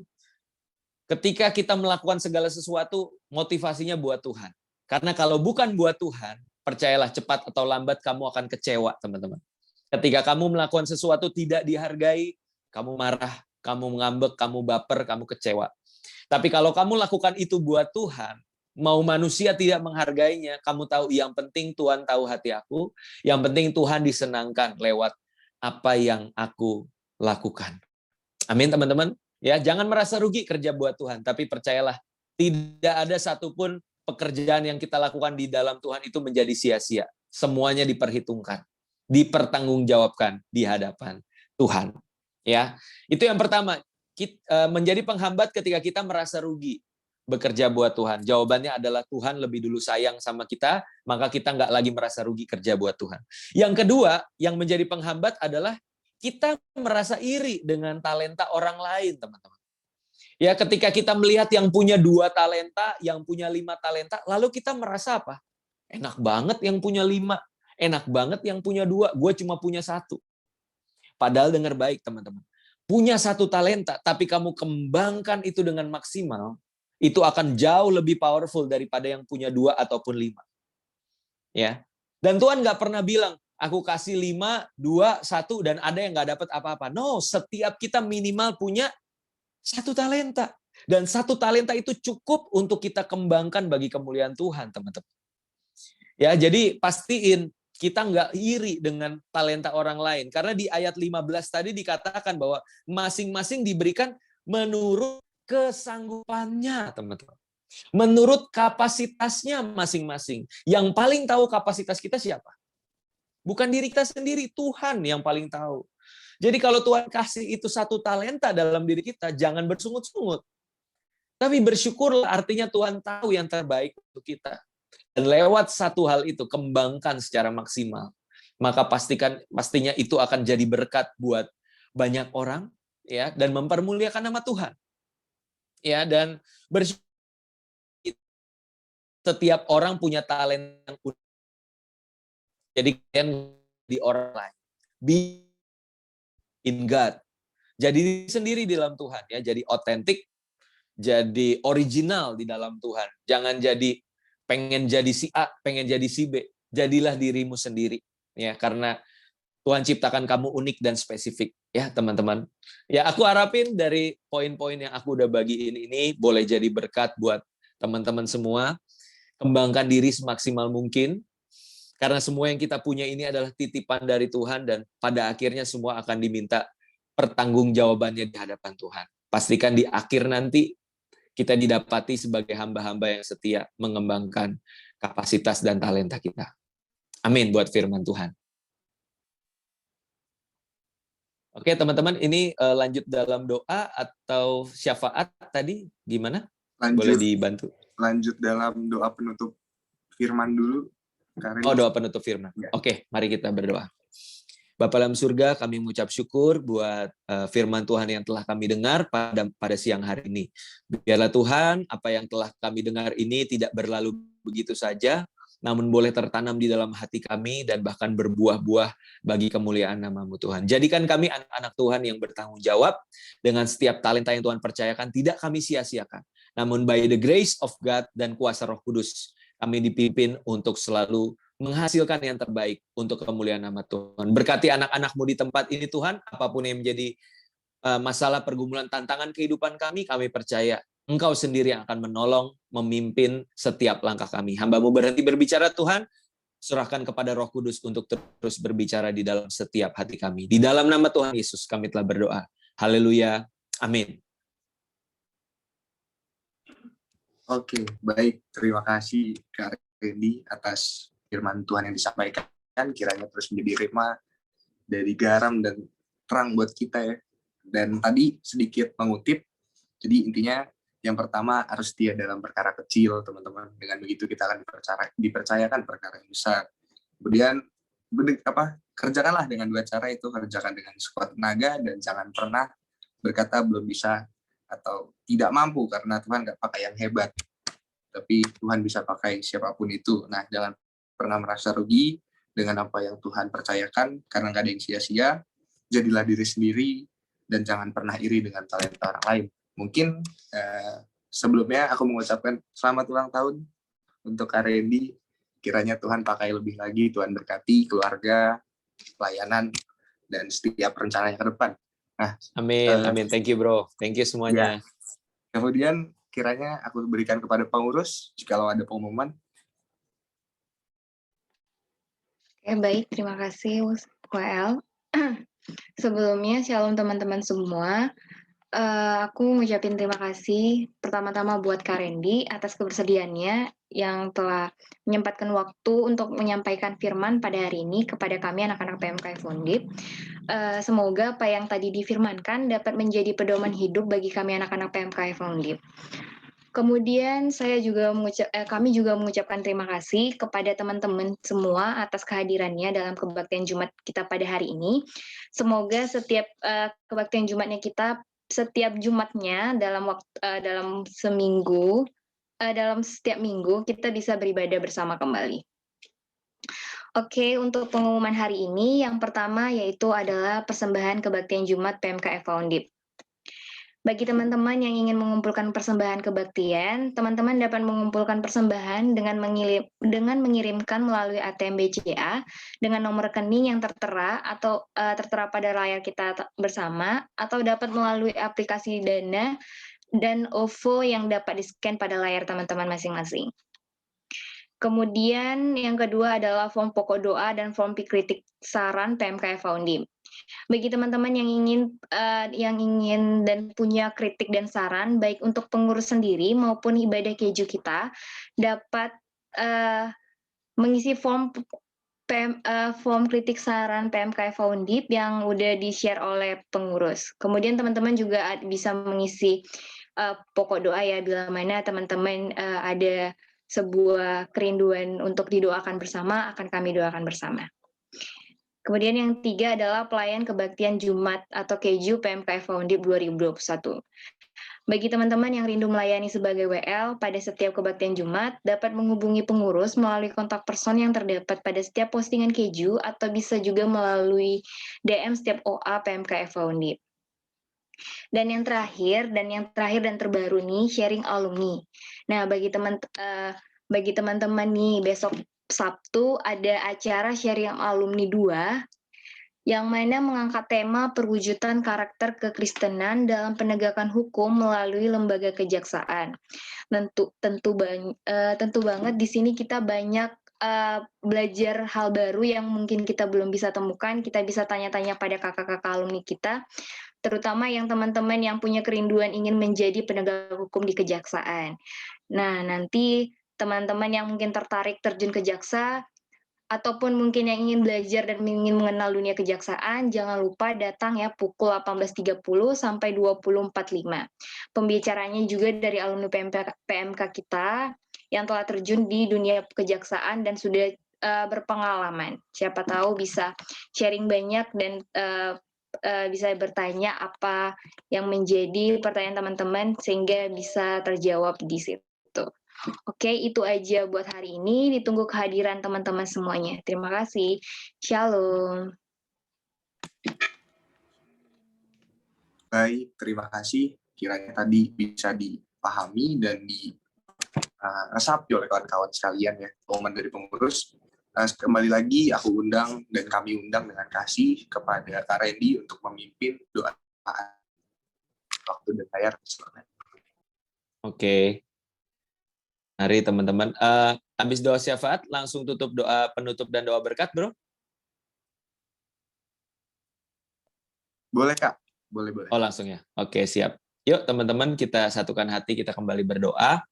ketika kita melakukan segala sesuatu, motivasinya buat Tuhan. Karena kalau bukan buat Tuhan, percayalah cepat atau lambat kamu akan kecewa, teman-teman. Ketika kamu melakukan sesuatu tidak dihargai, kamu marah, kamu ngambek, kamu baper, kamu kecewa. Tapi kalau kamu lakukan itu buat Tuhan, mau manusia tidak menghargainya, kamu tahu yang penting Tuhan tahu hati aku, yang penting Tuhan disenangkan lewat apa yang aku lakukan. Amin, teman-teman. Ya, jangan merasa rugi kerja buat Tuhan, tapi percayalah, tidak ada satupun pekerjaan yang kita lakukan di dalam Tuhan itu menjadi sia-sia. Semuanya diperhitungkan, dipertanggungjawabkan di hadapan Tuhan. Ya, itu yang pertama. Menjadi penghambat ketika kita merasa rugi bekerja buat Tuhan. Jawabannya adalah Tuhan lebih dulu sayang sama kita, maka kita nggak lagi merasa rugi kerja buat Tuhan. Yang kedua, yang menjadi penghambat adalah kita merasa iri dengan talenta orang lain, teman-teman. Ya, ketika kita melihat yang punya 2 talenta, yang punya 5 talenta, lalu kita merasa apa? Enak banget yang punya 5, enak banget yang punya 2, gue cuma punya 1. Padahal dengar baik, teman-teman. Punya 1 talenta, tapi kamu kembangkan itu dengan maksimal, itu akan jauh lebih powerful daripada yang punya 2 ataupun 5. Ya. Dan Tuhan nggak pernah bilang, aku kasih 5, 2, 1, dan ada yang nggak dapat apa-apa. No, setiap kita minimal punya 1 talenta. Dan 1 talenta itu cukup untuk kita kembangkan bagi kemuliaan Tuhan, teman-teman. Ya, jadi pastiin kita nggak iri dengan talenta orang lain. Karena di ayat 15 tadi dikatakan bahwa masing-masing diberikan menurut kesanggupannya, teman-teman. Menurut kapasitasnya masing-masing. Yang paling tahu kapasitas kita siapa? Bukan diri kita sendiri, Tuhan yang paling tahu. Jadi kalau Tuhan kasih itu 1 talenta dalam diri kita, jangan bersungut-sungut. Tapi bersyukurlah, artinya Tuhan tahu yang terbaik untuk kita. Dan lewat 1 hal itu, kembangkan secara maksimal. Maka pastinya itu akan jadi berkat buat banyak orang, ya, dan mempermuliakan nama Tuhan. Ya, dan setiap orang punya talenta yang unik. Jadi kalian di orang lain. Be in God. Jadi sendiri di dalam Tuhan, ya. Jadi otentik, jadi original di dalam Tuhan. Jangan jadi pengen jadi si A, pengen jadi si B. Jadilah dirimu sendiri, ya, karena Tuhan ciptakan kamu unik dan spesifik, ya, teman-teman. Ya, aku harapin dari poin-poin yang aku udah bagiin ini boleh jadi berkat buat teman-teman semua. Kembangkan diri semaksimal mungkin, karena semua yang kita punya ini adalah titipan dari Tuhan, dan pada akhirnya semua akan diminta pertanggungjawabannya di hadapan Tuhan. Pastikan di akhir nanti kita didapati sebagai hamba-hamba yang setia mengembangkan kapasitas dan talenta kita. Amin buat firman Tuhan. Oke, teman-teman, ini lanjut dalam doa atau syafaat tadi gimana? Boleh dibantu? Lanjut dalam doa penutup firman dulu. Karin. Oh, doa penutup firman. Ya. Oke, mari kita berdoa. Bapa dalam surga, kami mengucap syukur buat firman Tuhan yang telah kami dengar pada siang hari ini. Biarlah Tuhan, apa yang telah kami dengar ini tidak berlalu begitu saja, namun boleh tertanam di dalam hati kami dan bahkan berbuah-buah bagi kemuliaan nama-Mu Tuhan. Jadikan kami anak-anak Tuhan yang bertanggung jawab dengan setiap talenta yang Tuhan percayakan, tidak kami sia-siakan. Namun by the grace of God dan kuasa Roh Kudus, kami dipimpin untuk selalu menghasilkan yang terbaik untuk kemuliaan nama Tuhan. Berkati anak-anak-Mu di tempat ini Tuhan, apapun yang menjadi masalah, pergumulan, tantangan kehidupan kami percaya Engkau sendiri yang akan menolong, memimpin setiap langkah kami. Hamba-Mu berhenti berbicara Tuhan, serahkan kepada Roh Kudus untuk terus berbicara di dalam setiap hati kami. Di dalam nama Tuhan Yesus kami telah berdoa. Haleluya. Amin. Oke, baik. Terima kasih Kak Randy atas firman Tuhan yang disampaikan. Kiranya terus menjadi rema dari garam dan terang buat kita ya. Dan tadi sedikit mengutip, jadi intinya yang pertama harus setia dalam perkara kecil, teman-teman. Dengan begitu kita akan dipercayakan perkara yang besar. Kemudian kerjakanlah dengan 2 cara itu, kerjakan dengan sekuat tenaga dan jangan pernah berkata belum bisa atau tidak mampu, karena Tuhan nggak pakai yang hebat, tapi Tuhan bisa pakai siapapun itu. Nah, jangan pernah merasa rugi dengan apa yang Tuhan percayakan, karena nggak ada yang sia-sia. Jadilah diri sendiri dan jangan pernah iri dengan talenta orang lain. Mungkin sebelumnya aku mengucapkan selamat ulang tahun untuk Kak Randy. Kiranya Tuhan pakai lebih lagi, Tuhan berkati keluarga, pelayanan, dan setiap rencananya ke depan. Nah, Amin. Thank you bro. Thank you semuanya. Ya. Kemudian kiranya aku berikan kepada pengurus jikalau ada pengumuman. Oke, baik. Terima kasih, WL. Sebelumnya, shalom teman-teman semua. Aku ngucapin terima kasih pertama-tama buat Kak Randy atas kebersediaannya yang telah menyempatkan waktu untuk menyampaikan firman pada hari ini kepada kami anak-anak PMK Undip. Semoga apa yang tadi difirmankan dapat menjadi pedoman hidup bagi kami anak-anak PMK Undip. Kemudian kami juga mengucapkan terima kasih kepada teman-teman semua atas kehadirannya dalam kebaktian Jumat kita pada hari ini. Semoga setiap kebaktian Jumatnya kita setiap Jumatnya dalam seminggu, dalam setiap minggu kita bisa beribadah bersama kembali. Oke, untuk pengumuman hari ini yang pertama yaitu adalah persembahan kebaktian Jumat PMK Undip. Bagi teman-teman yang ingin mengumpulkan persembahan kebaktian, teman-teman dapat mengumpulkan persembahan dengan mengirimkan melalui ATM BCA dengan nomor rekening yang tertera atau tertera pada layar kita bersama, atau dapat melalui aplikasi Dana dan OVO yang dapat di-scan pada layar teman-teman masing-masing. Kemudian yang kedua adalah form pokok doa dan form kritik saran PMK Undip. Bagi teman-teman yang ingin dan punya kritik dan saran baik untuk pengurus sendiri maupun ibadah keju kita, dapat mengisi form kritik saran PMK Undip yang udah di-share oleh pengurus. Kemudian teman-teman juga bisa mengisi pokok doa ya, bila mana teman-teman ada sebuah kerinduan untuk didoakan bersama, akan kami doakan bersama. Kemudian yang 3 adalah pelayan kebaktian Jumat atau Keju PMK Undip 2021. Bagi teman-teman yang rindu melayani sebagai WL pada setiap kebaktian Jumat, dapat menghubungi pengurus melalui kontak person yang terdapat pada setiap postingan Keju atau bisa juga melalui DM setiap OA PMK Undip. Dan yang terakhir dan terbaru nih, sharing alumni. Nah, bagi teman-teman nih, besok Sabtu ada acara sharing alumni 2 yang mana mengangkat tema perwujudan karakter kekristenan dalam penegakan hukum melalui lembaga kejaksaan. Tentu banget di sini kita banyak belajar hal baru yang mungkin kita belum bisa temukan. Kita bisa tanya-tanya pada kakak-kakak alumni kita, terutama yang teman-teman yang punya kerinduan ingin menjadi penegak hukum di kejaksaan. Nah, nanti teman-teman yang mungkin tertarik terjun ke jaksa, ataupun mungkin yang ingin belajar dan ingin mengenal dunia kejaksaan, jangan lupa datang ya pukul 18.30 sampai 20.45. Pembicaranya juga dari alumni PMK kita yang telah terjun di dunia kejaksaan dan sudah berpengalaman. Siapa tahu bisa sharing banyak dan bisa bertanya apa yang menjadi pertanyaan teman-teman sehingga bisa terjawab di situ. Oke, itu aja buat hari ini. Ditunggu kehadiran teman-teman semuanya. Terima kasih. Shalom. Baik, terima kasih. Kiranya tadi bisa dipahami dan diresapi oleh kawan-kawan sekalian ya, momen dari pengurus. Kembali lagi aku undang dan kami undang dengan kasih kepada Kak Randy untuk memimpin doa waktu dan layar. Oke. Mari teman-teman. Habis doa syafaat, langsung tutup doa penutup dan doa berkat, bro? Boleh Kak? Boleh. Oh, langsung ya. Oke, siap. Yuk teman-teman, kita satukan hati, kita kembali berdoa.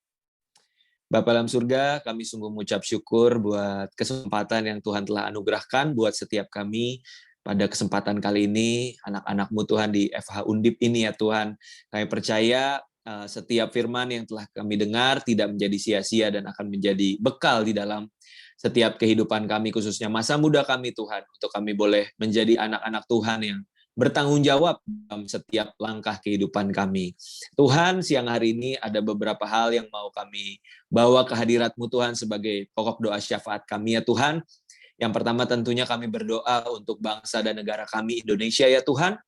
Bapa dalam surga, kami sungguh mengucap syukur buat kesempatan yang Tuhan telah anugerahkan buat setiap kami pada kesempatan kali ini, anak-anak-Mu Tuhan di FH Undip ini ya Tuhan. Kami percaya setiap firman yang telah kami dengar tidak menjadi sia-sia dan akan menjadi bekal di dalam setiap kehidupan kami, khususnya masa muda kami Tuhan, untuk kami boleh menjadi anak-anak Tuhan yang bertanggung jawab dalam setiap langkah kehidupan kami. Tuhan, siang hari ini ada beberapa hal yang mau kami bawa ke hadirat-Mu Tuhan sebagai pokok doa syafaat kami ya Tuhan. Yang pertama tentunya kami berdoa untuk bangsa dan negara kami Indonesia ya Tuhan.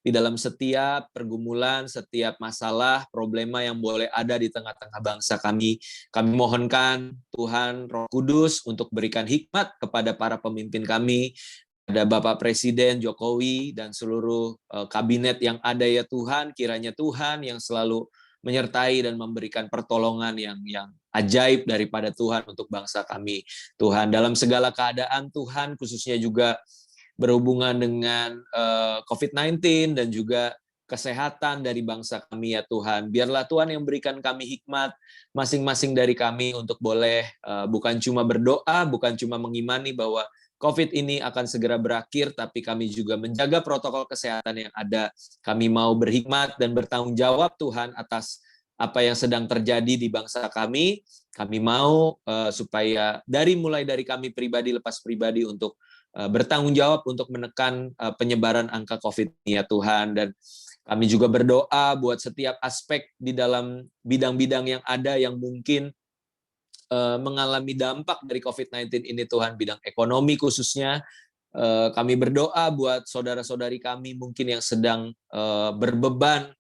Di dalam setiap pergumulan, setiap masalah, problema yang boleh ada di tengah-tengah bangsa kami mohonkan Tuhan Roh Kudus untuk berikan hikmat kepada para pemimpin kami, ada Bapak Presiden Jokowi dan seluruh kabinet yang ada ya Tuhan, kiranya Tuhan yang selalu menyertai dan memberikan pertolongan yang ajaib daripada Tuhan untuk bangsa kami. Tuhan, dalam segala keadaan Tuhan, khususnya juga berhubungan dengan COVID-19 dan juga kesehatan dari bangsa kami ya Tuhan. Biarlah Tuhan yang berikan kami hikmat masing-masing dari kami untuk boleh bukan cuma berdoa, bukan cuma mengimani bahwa COVID ini akan segera berakhir, tapi kami juga menjaga protokol kesehatan yang ada. Kami mau berhikmat dan bertanggung jawab Tuhan atas apa yang sedang terjadi di bangsa kami. Kami mau supaya mulai dari kami pribadi lepas pribadi untuk bertanggung jawab untuk menekan penyebaran angka COVID ini ya Tuhan. Dan kami juga berdoa buat setiap aspek di dalam bidang-bidang yang ada yang mungkin mengalami dampak dari COVID-19 ini Tuhan, bidang ekonomi khususnya. Kami berdoa buat saudara-saudari kami mungkin yang sedang berbeban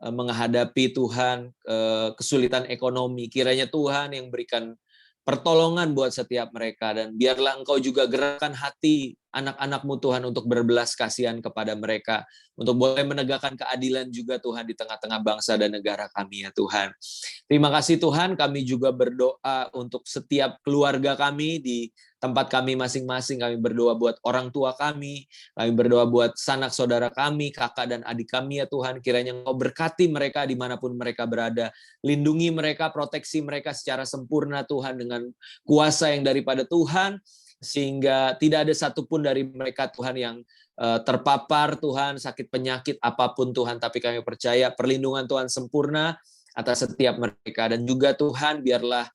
menghadapi Tuhan kesulitan ekonomi. Kiranya Tuhan yang berikan pertolongan buat setiap mereka, dan biarlah Engkau juga gerakkan hati anak-anak-Mu Tuhan untuk berbelas kasihan kepada mereka, untuk boleh menegakkan keadilan juga Tuhan di tengah-tengah bangsa dan negara kami ya Tuhan. Terima kasih Tuhan, kami juga berdoa untuk setiap keluarga kami di tempat kami masing-masing. Kami berdoa buat orang tua kami berdoa buat sanak saudara kami, kakak dan adik kami ya Tuhan. Kiranya Engkau berkati mereka dimanapun mereka berada. Lindungi mereka, proteksi mereka secara sempurna Tuhan dengan kuasa yang daripada Tuhan, sehingga tidak ada satupun dari mereka Tuhan yang terpapar Tuhan sakit penyakit apapun Tuhan. Tapi kami percaya perlindungan Tuhan sempurna atas setiap mereka. Dan juga Tuhan, biarlah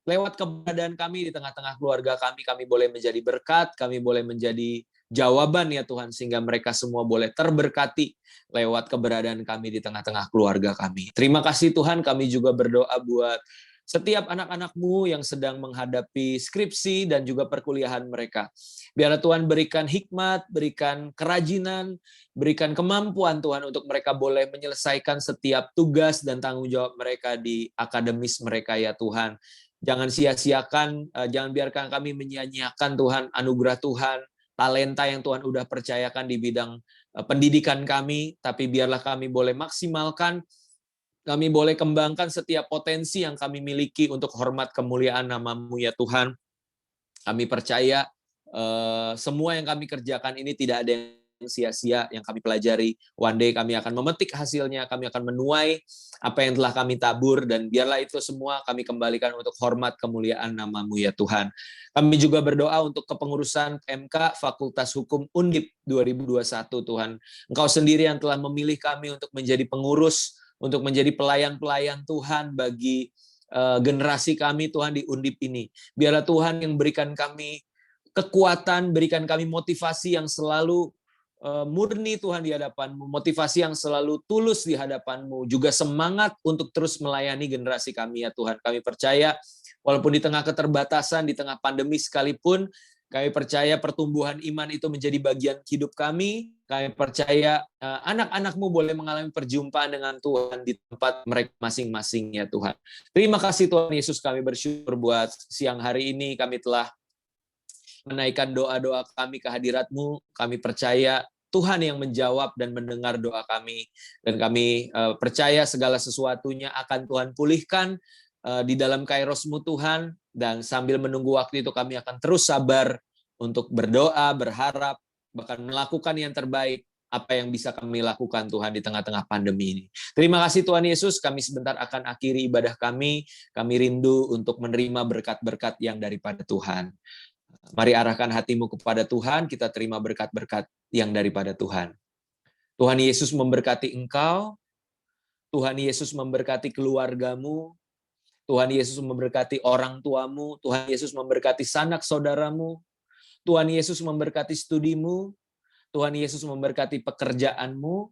lewat keberadaan kami di tengah-tengah keluarga kami boleh menjadi berkat, kami boleh menjadi jawaban ya Tuhan, sehingga mereka semua boleh terberkati lewat keberadaan kami di tengah-tengah keluarga kami. Terima kasih Tuhan, kami juga berdoa buat setiap anak-anak-Mu yang sedang menghadapi skripsi dan juga perkuliahan mereka. Biarlah Tuhan berikan hikmat, berikan kerajinan, berikan kemampuan Tuhan untuk mereka boleh menyelesaikan setiap tugas dan tanggung jawab mereka di akademis mereka ya Tuhan. Jangan sia-siakan, jangan biarkan kami menyia-nyiakan Tuhan, anugerah Tuhan, talenta yang Tuhan udah percayakan di bidang pendidikan kami, tapi biarlah kami boleh maksimalkan, kami boleh kembangkan setiap potensi yang kami miliki untuk hormat kemuliaan nama-Mu ya Tuhan. Kami percaya semua yang kami kerjakan ini tidak ada yang sia-sia yang kami pelajari. One day kami akan memetik hasilnya, kami akan menuai apa yang telah kami tabur, dan biarlah itu semua kami kembalikan untuk hormat kemuliaan nama-Mu ya Tuhan. Kami juga berdoa untuk kepengurusan PMK Fakultas Hukum Undip 2021 Tuhan. Engkau sendiri yang telah memilih kami untuk menjadi pengurus, untuk menjadi pelayan-pelayan Tuhan bagi generasi kami Tuhan di Undip ini. Biarlah Tuhan yang berikan kami kekuatan, berikan kami motivasi yang selalu murni Tuhan di hadapan-Mu, motivasi yang selalu tulus di hadapan-Mu, juga semangat untuk terus melayani generasi kami ya Tuhan. Kami percaya walaupun di tengah keterbatasan, di tengah pandemi sekalipun, kami percaya pertumbuhan iman itu menjadi bagian hidup kami. Kami percaya anak-anak-Mu boleh mengalami perjumpaan dengan Tuhan di tempat mereka masing-masing ya Tuhan. Terima kasih Tuhan Yesus, kami bersyukur buat siang hari ini kami telah menaikkan doa-doa kami ke hadirat-Mu. Kami percaya Tuhan yang menjawab dan mendengar doa kami. Dan kami percaya segala sesuatunya akan Tuhan pulihkan di dalam Kairos-Mu Tuhan. Dan sambil menunggu waktu itu kami akan terus sabar untuk berdoa, berharap, bahkan melakukan yang terbaik apa yang bisa kami lakukan Tuhan di tengah-tengah pandemi ini. Terima kasih Tuhan Yesus, kami sebentar akan akhiri ibadah kami. Kami rindu untuk menerima berkat-berkat yang daripada Tuhan. Mari arahkan hatimu kepada Tuhan, kita terima berkat-berkat yang daripada Tuhan. Tuhan Yesus memberkati engkau, Tuhan Yesus memberkati keluargamu, Tuhan Yesus memberkati orang tuamu, Tuhan Yesus memberkati sanak saudaramu, Tuhan Yesus memberkati studimu, Tuhan Yesus memberkati pekerjaanmu,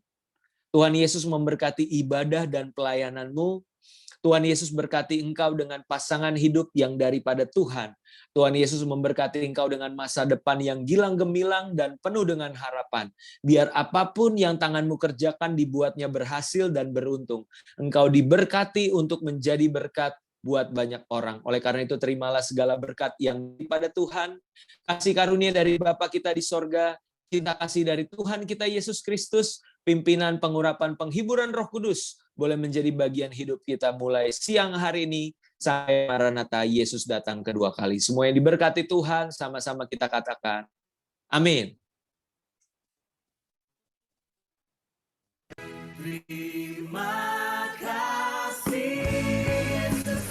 Tuhan Yesus memberkati ibadah dan pelayananmu, Tuhan Yesus berkati engkau dengan pasangan hidup yang daripada Tuhan. Tuhan Yesus memberkati engkau dengan masa depan yang gilang gemilang dan penuh dengan harapan. Biar apapun yang tanganmu kerjakan dibuatnya berhasil dan beruntung. Engkau diberkati untuk menjadi berkat buat banyak orang. Oleh karena itu terimalah segala berkat yang daripada Tuhan. Kasih karunia dari Bapa kita di sorga. Cinta kasih dari Tuhan kita Yesus Kristus, pimpinan, pengurapan, penghiburan Roh Kudus boleh menjadi bagian hidup kita mulai siang hari ini sampai Maranatha Yesus datang kedua kali. Semua yang diberkati Tuhan, sama-sama kita katakan, amin. Terima kasih Yesus,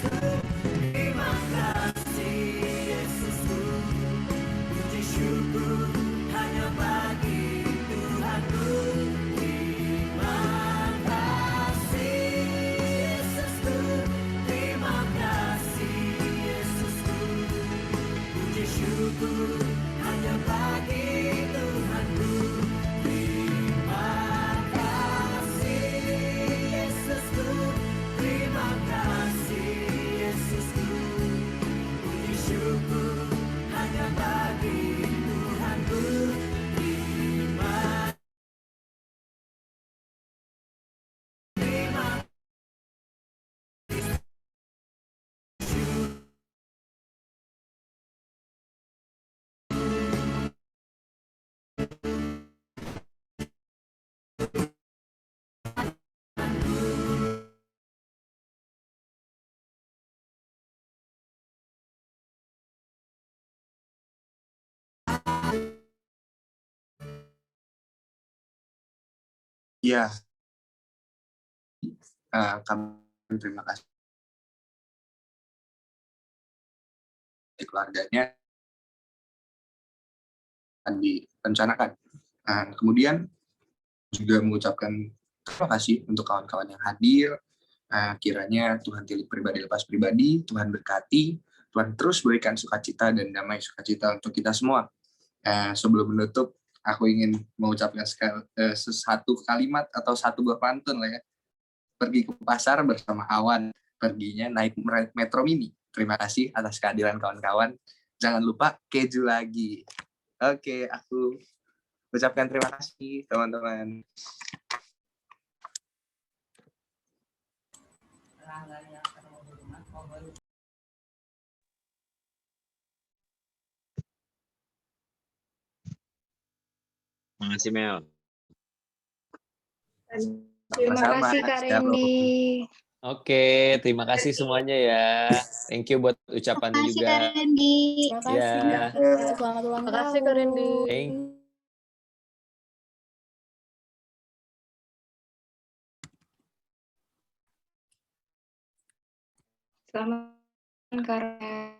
terima kasih Yesus, puji syukur hanya bagi Tuhanku. Terima kasih Yesusku, terima kasih Yesusku, puji syukur hanya bagi Tuhanku. Terima kasih Yesusku, terima kasih Yesusku, puji syukur hanya bagi Tuhanku. Terima Ya, kami terima kasih keluarganya akan direncanakan. Kemudian juga mengucapkan terima kasih untuk kawan-kawan yang hadir. Kiranya Tuhan tilik pribadi lepas pribadi, Tuhan berkati, Tuhan terus berikan sukacita dan damai sukacita untuk kita semua. Sebelum menutup, aku ingin mengucapkan satu kalimat atau satu buah pantun lah ya. Pergi ke pasar bersama Awan, perginya naik Metro Mini. Terima kasih atas kehadiran kawan-kawan. Jangan lupa keju lagi. Oke, aku ucapkan terima kasih teman-teman. Makasih Mel. Terima Sama-sama. kasih Kak Randy. Oke, terima kasih semuanya ya. Thank you buat ucapannya Terima kasih juga. Kak Randy. Terima kasih. Ya. Selamat ulang tahun. Terima kasih Kak Randy. Thank Selamat Kak.